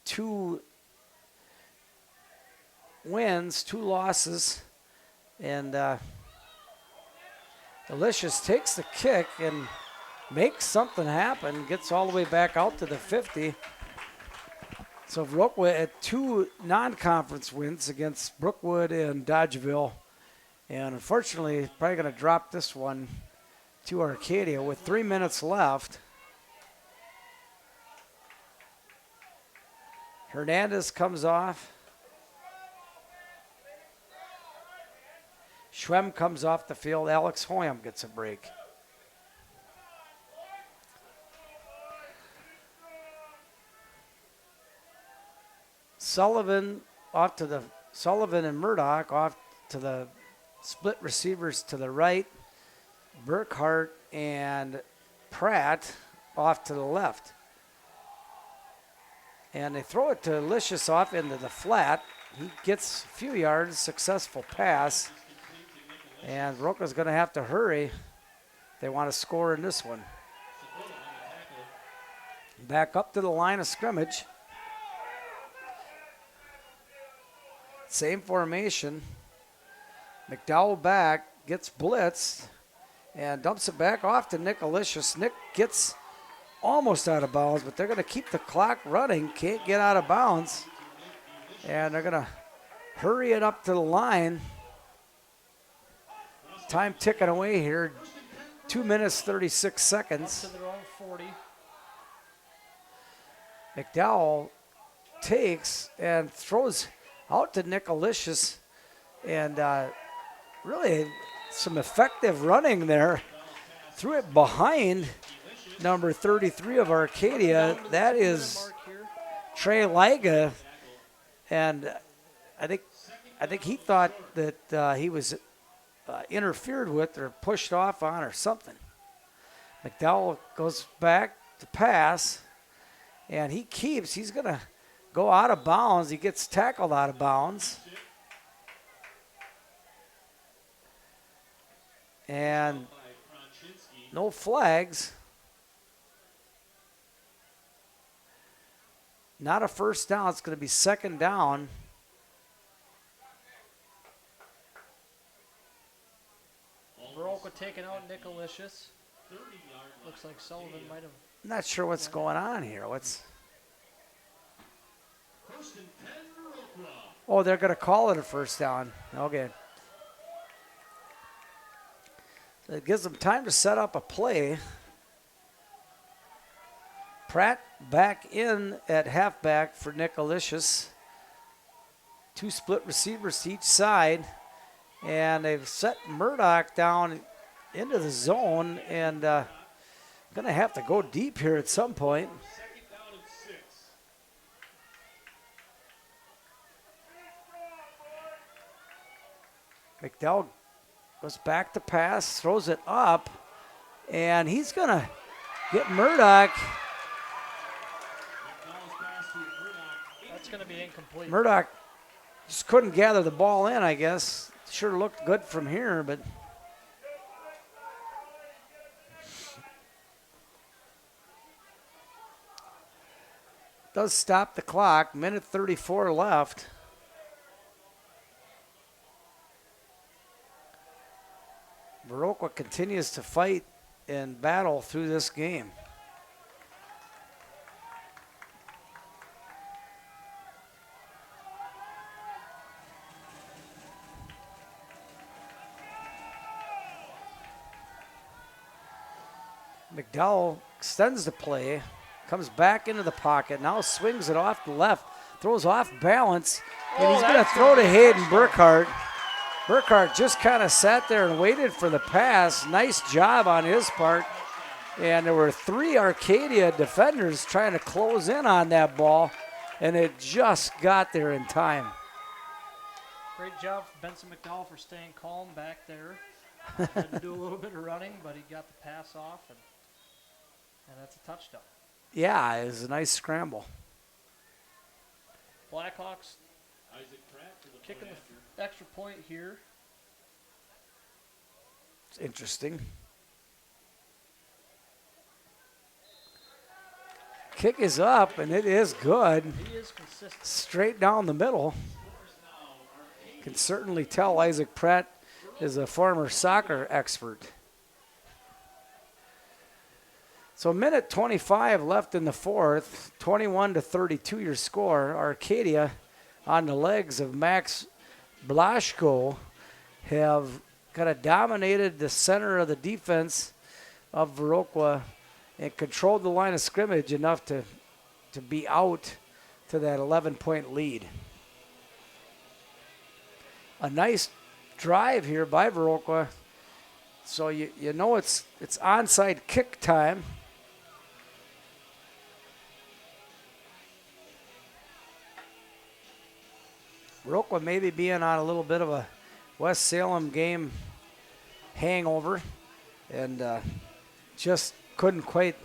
2 wins, 2 losses. And Delicious takes the kick and makes something happen, gets all the way back out to the 50. So Viroqua at 2 non-conference wins against Brookwood and Dodgeville. And unfortunately, probably going to drop this one to Arcadia with 3 minutes left. Hernandez comes off. Schwem comes off the field. Alex Hoyam gets a break. Sullivan and Murdoch off to the split receivers to the right. Burkhart and Pratt off to the left. And they throw it to Licious off into the flat. He gets a few yards, successful pass. And Viroqua's going to have to hurry if they want to score in this one. Back up to the line of scrimmage. Same formation. McDowell back, gets blitzed, and dumps it back off to Nick Alicious. Nick gets almost out of bounds, but they're going to keep the clock running. Can't get out of bounds. And they're going to hurry it up to the line. Time ticking away here. 2 minutes, 36 seconds. Up to their own 40. McDowell takes and throws out to Nick Alicious. And really some effective running there. Threw it behind number 33 of Arcadia. That is Trey Liga. And I think he thought that he was interfered with or pushed off on or something. McDowell goes back to pass, and he's going to go out of bounds. He gets tackled out of bounds. And no flags. Not a first down. It's going to be second down. Viroqua taking out Nick Alicious. Looks like Sullivan might have. I'm not sure what's going on here. Oh, they're going to call it a first down. Okay. So it gives them time to set up a play. Pratt back in at halfback for Nick Alicious. 2 split receivers to each side. And they've set Murdoch down into the zone and going to have to go deep here at some point. Second down and 6. McDowell goes back to pass, throws it up, and he's going to get Murdoch. That's going to be incomplete. Murdoch just couldn't gather the ball in, I guess. Sure looked good from here, but does stop the clock. Minute 34 left. Viroqua continues to fight and battle through this game. McDowell extends the play, comes back into the pocket, now swings it off the left, throws off balance, and he's going to throw to Hayden Burkhart. Burkhart just kind of sat there and waited for the pass. Nice job on his part. And there were 3 Arcadia defenders trying to close in on that ball, and it just got there in time. Great job for Benson McDowell for staying calm back there. Had to do a little bit of running, but he got the pass off, and that's a touchdown. Yeah, it was a nice scramble. Blackhawks Isaac Pratt for the kicking point the extra point here. It's interesting. Kick is up, and it is good. He is consistent. Straight down the middle. Can certainly tell Isaac Pratt is a former soccer expert. So minute 25 left in the fourth, 21-32 your score. Arcadia on the legs of Max Blaszko have kind of dominated the center of the defense of Viroqua and controlled the line of scrimmage enough to be out to that 11-point lead. A nice drive here by Viroqua. So you know it's onside kick time. Viroqua maybe being on a little bit of a West Salem game hangover and just couldn't quite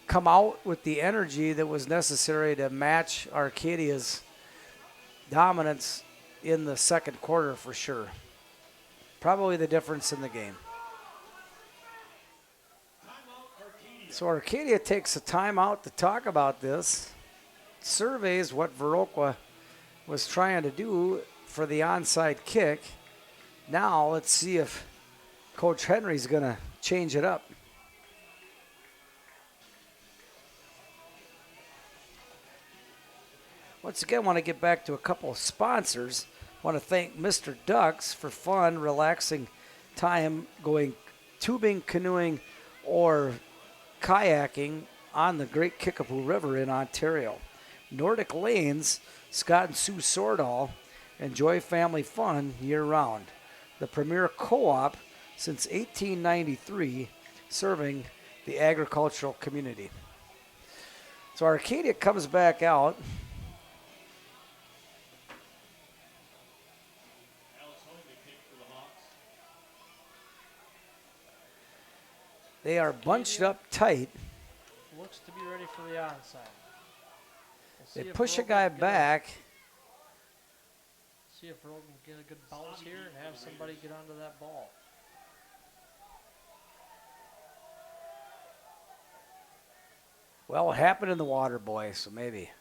come out with the energy that was necessary to match Arcadia's dominance in the second quarter for sure. Probably the difference in the game. So Arcadia takes a timeout to talk about this, surveys what Viroqua was trying to do for the onside kick. Now let's see if Coach Henry's going to change it up. Once again, I want to get back to a couple of sponsors. I want to thank Mr. Ducks for fun, relaxing time going tubing, canoeing, or kayaking on the Great Kickapoo River in Ontario. Nordic Lanes, Scott and Sue Sordall, enjoy family fun year-round. The premier co-op since 1893, serving the agricultural community. So Arcadia comes back out. They are bunched up tight. Looks to be ready for the onside. They push a guy back. See if Rogan can get a good bounce here and have somebody get onto that ball. Well, it happened in the water, boy, so maybe.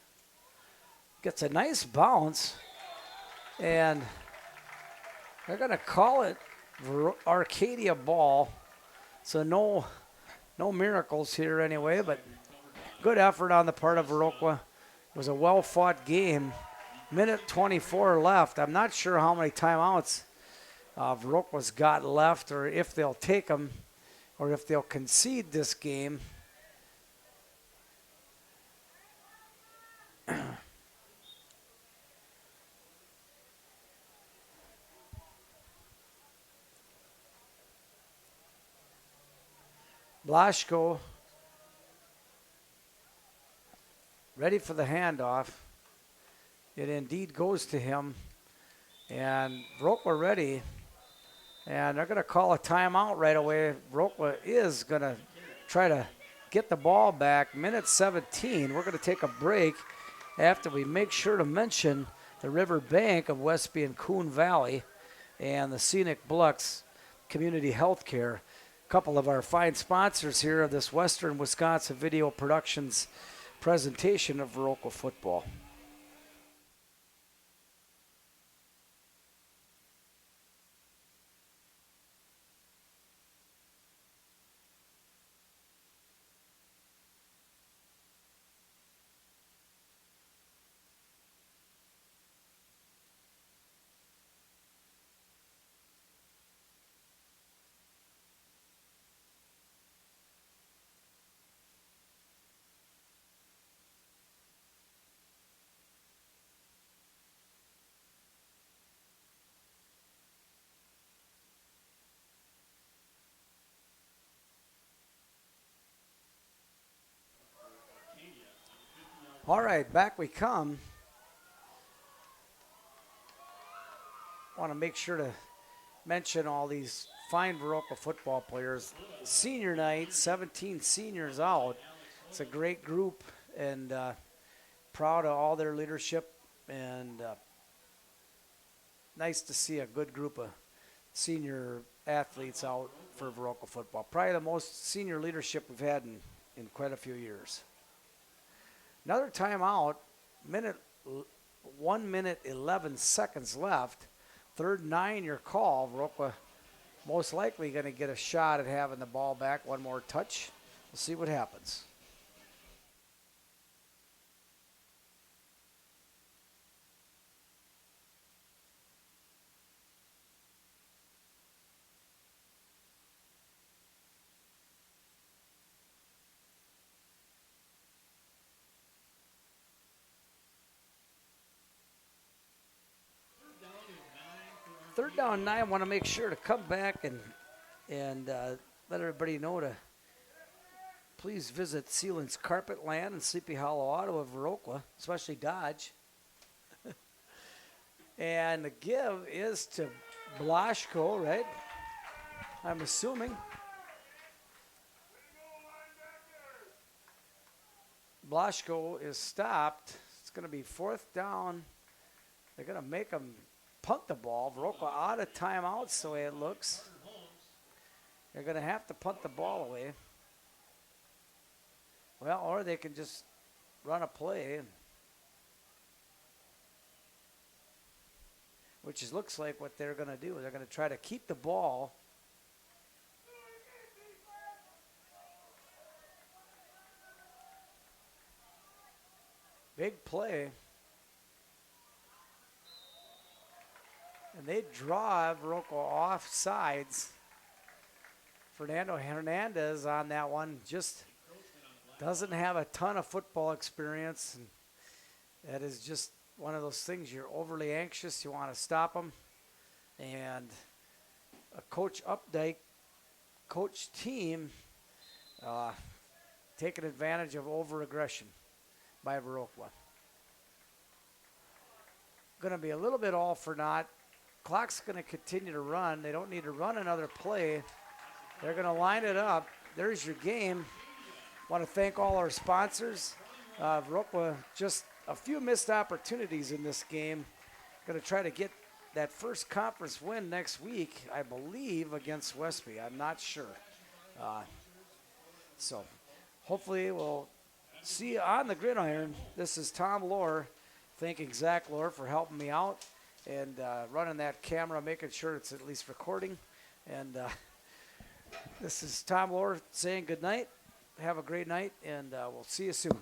Gets a nice bounce, and they're going to call it Arcadia ball. So no miracles here anyway, but good effort on the part of Viroqua. It was a well-fought game. Minute 24 left. I'm not sure how many timeouts Viroqua's got left, or if they'll take them, or if they'll concede this game. Blaszko ready for the handoff. It indeed goes to him. And Viroqua ready. And they're going to call a timeout right away. Viroqua is going to try to get the ball back. Minute 17. We're going to take a break after we make sure to mention the river bank of Westby and Coon Valley and the Scenic Blucks Community Health Care. Couple of our fine sponsors here of this Western Wisconsin Video Productions presentation of Viroqua football. All right, back we come. Want to make sure to mention all these fine Viroqua football players. Senior night, 17 seniors out. It's a great group, and proud of all their leadership, and nice to see a good group of senior athletes out for Viroqua football. Probably the most senior leadership we've had in quite a few years. Another timeout, 1 minute 11 seconds left. 3rd and 9, your call. Viroqua most likely going to get a shot at having the ball back. One more touch. We'll see what happens. Third down 9, want to make sure to come back and let everybody know to please visit Sealand's Carpet Land in Sleepy Hollow Auto of Viroqua, especially Dodge. And the give is to Blashko, right? I'm assuming. Blashko is stopped. It's going to be 4th down. They're going to make him punt the ball. Viroqua out of timeouts the way it looks. They're going to have to punt the ball away. Well, or they can just run a play, which looks like what they're going to do. They're going to try to keep the ball. Big play. And they draw Viroqua off sides. Fernando Hernandez on that one just doesn't have a ton of football experience. And that is just one of those things. You're overly anxious. You want to stop them. And a Coach Updike coach team taking advantage of over-aggression by Viroqua. Going to be a little bit all for naught. Clock's going to continue to run. They don't need to run another play. They're going to line it up. There's your game. Want to thank all our sponsors. Viroqua, just a few missed opportunities in this game. Going to try to get that first conference win next week, I believe, against Westby. I'm not sure. So hopefully we'll see you on the gridiron. This is Tom Lohr, thanking Zach Lohr for helping me out and running that camera, making sure it's at least recording. And this is Tom Lohr saying good night. Have a great night, and we'll see you soon.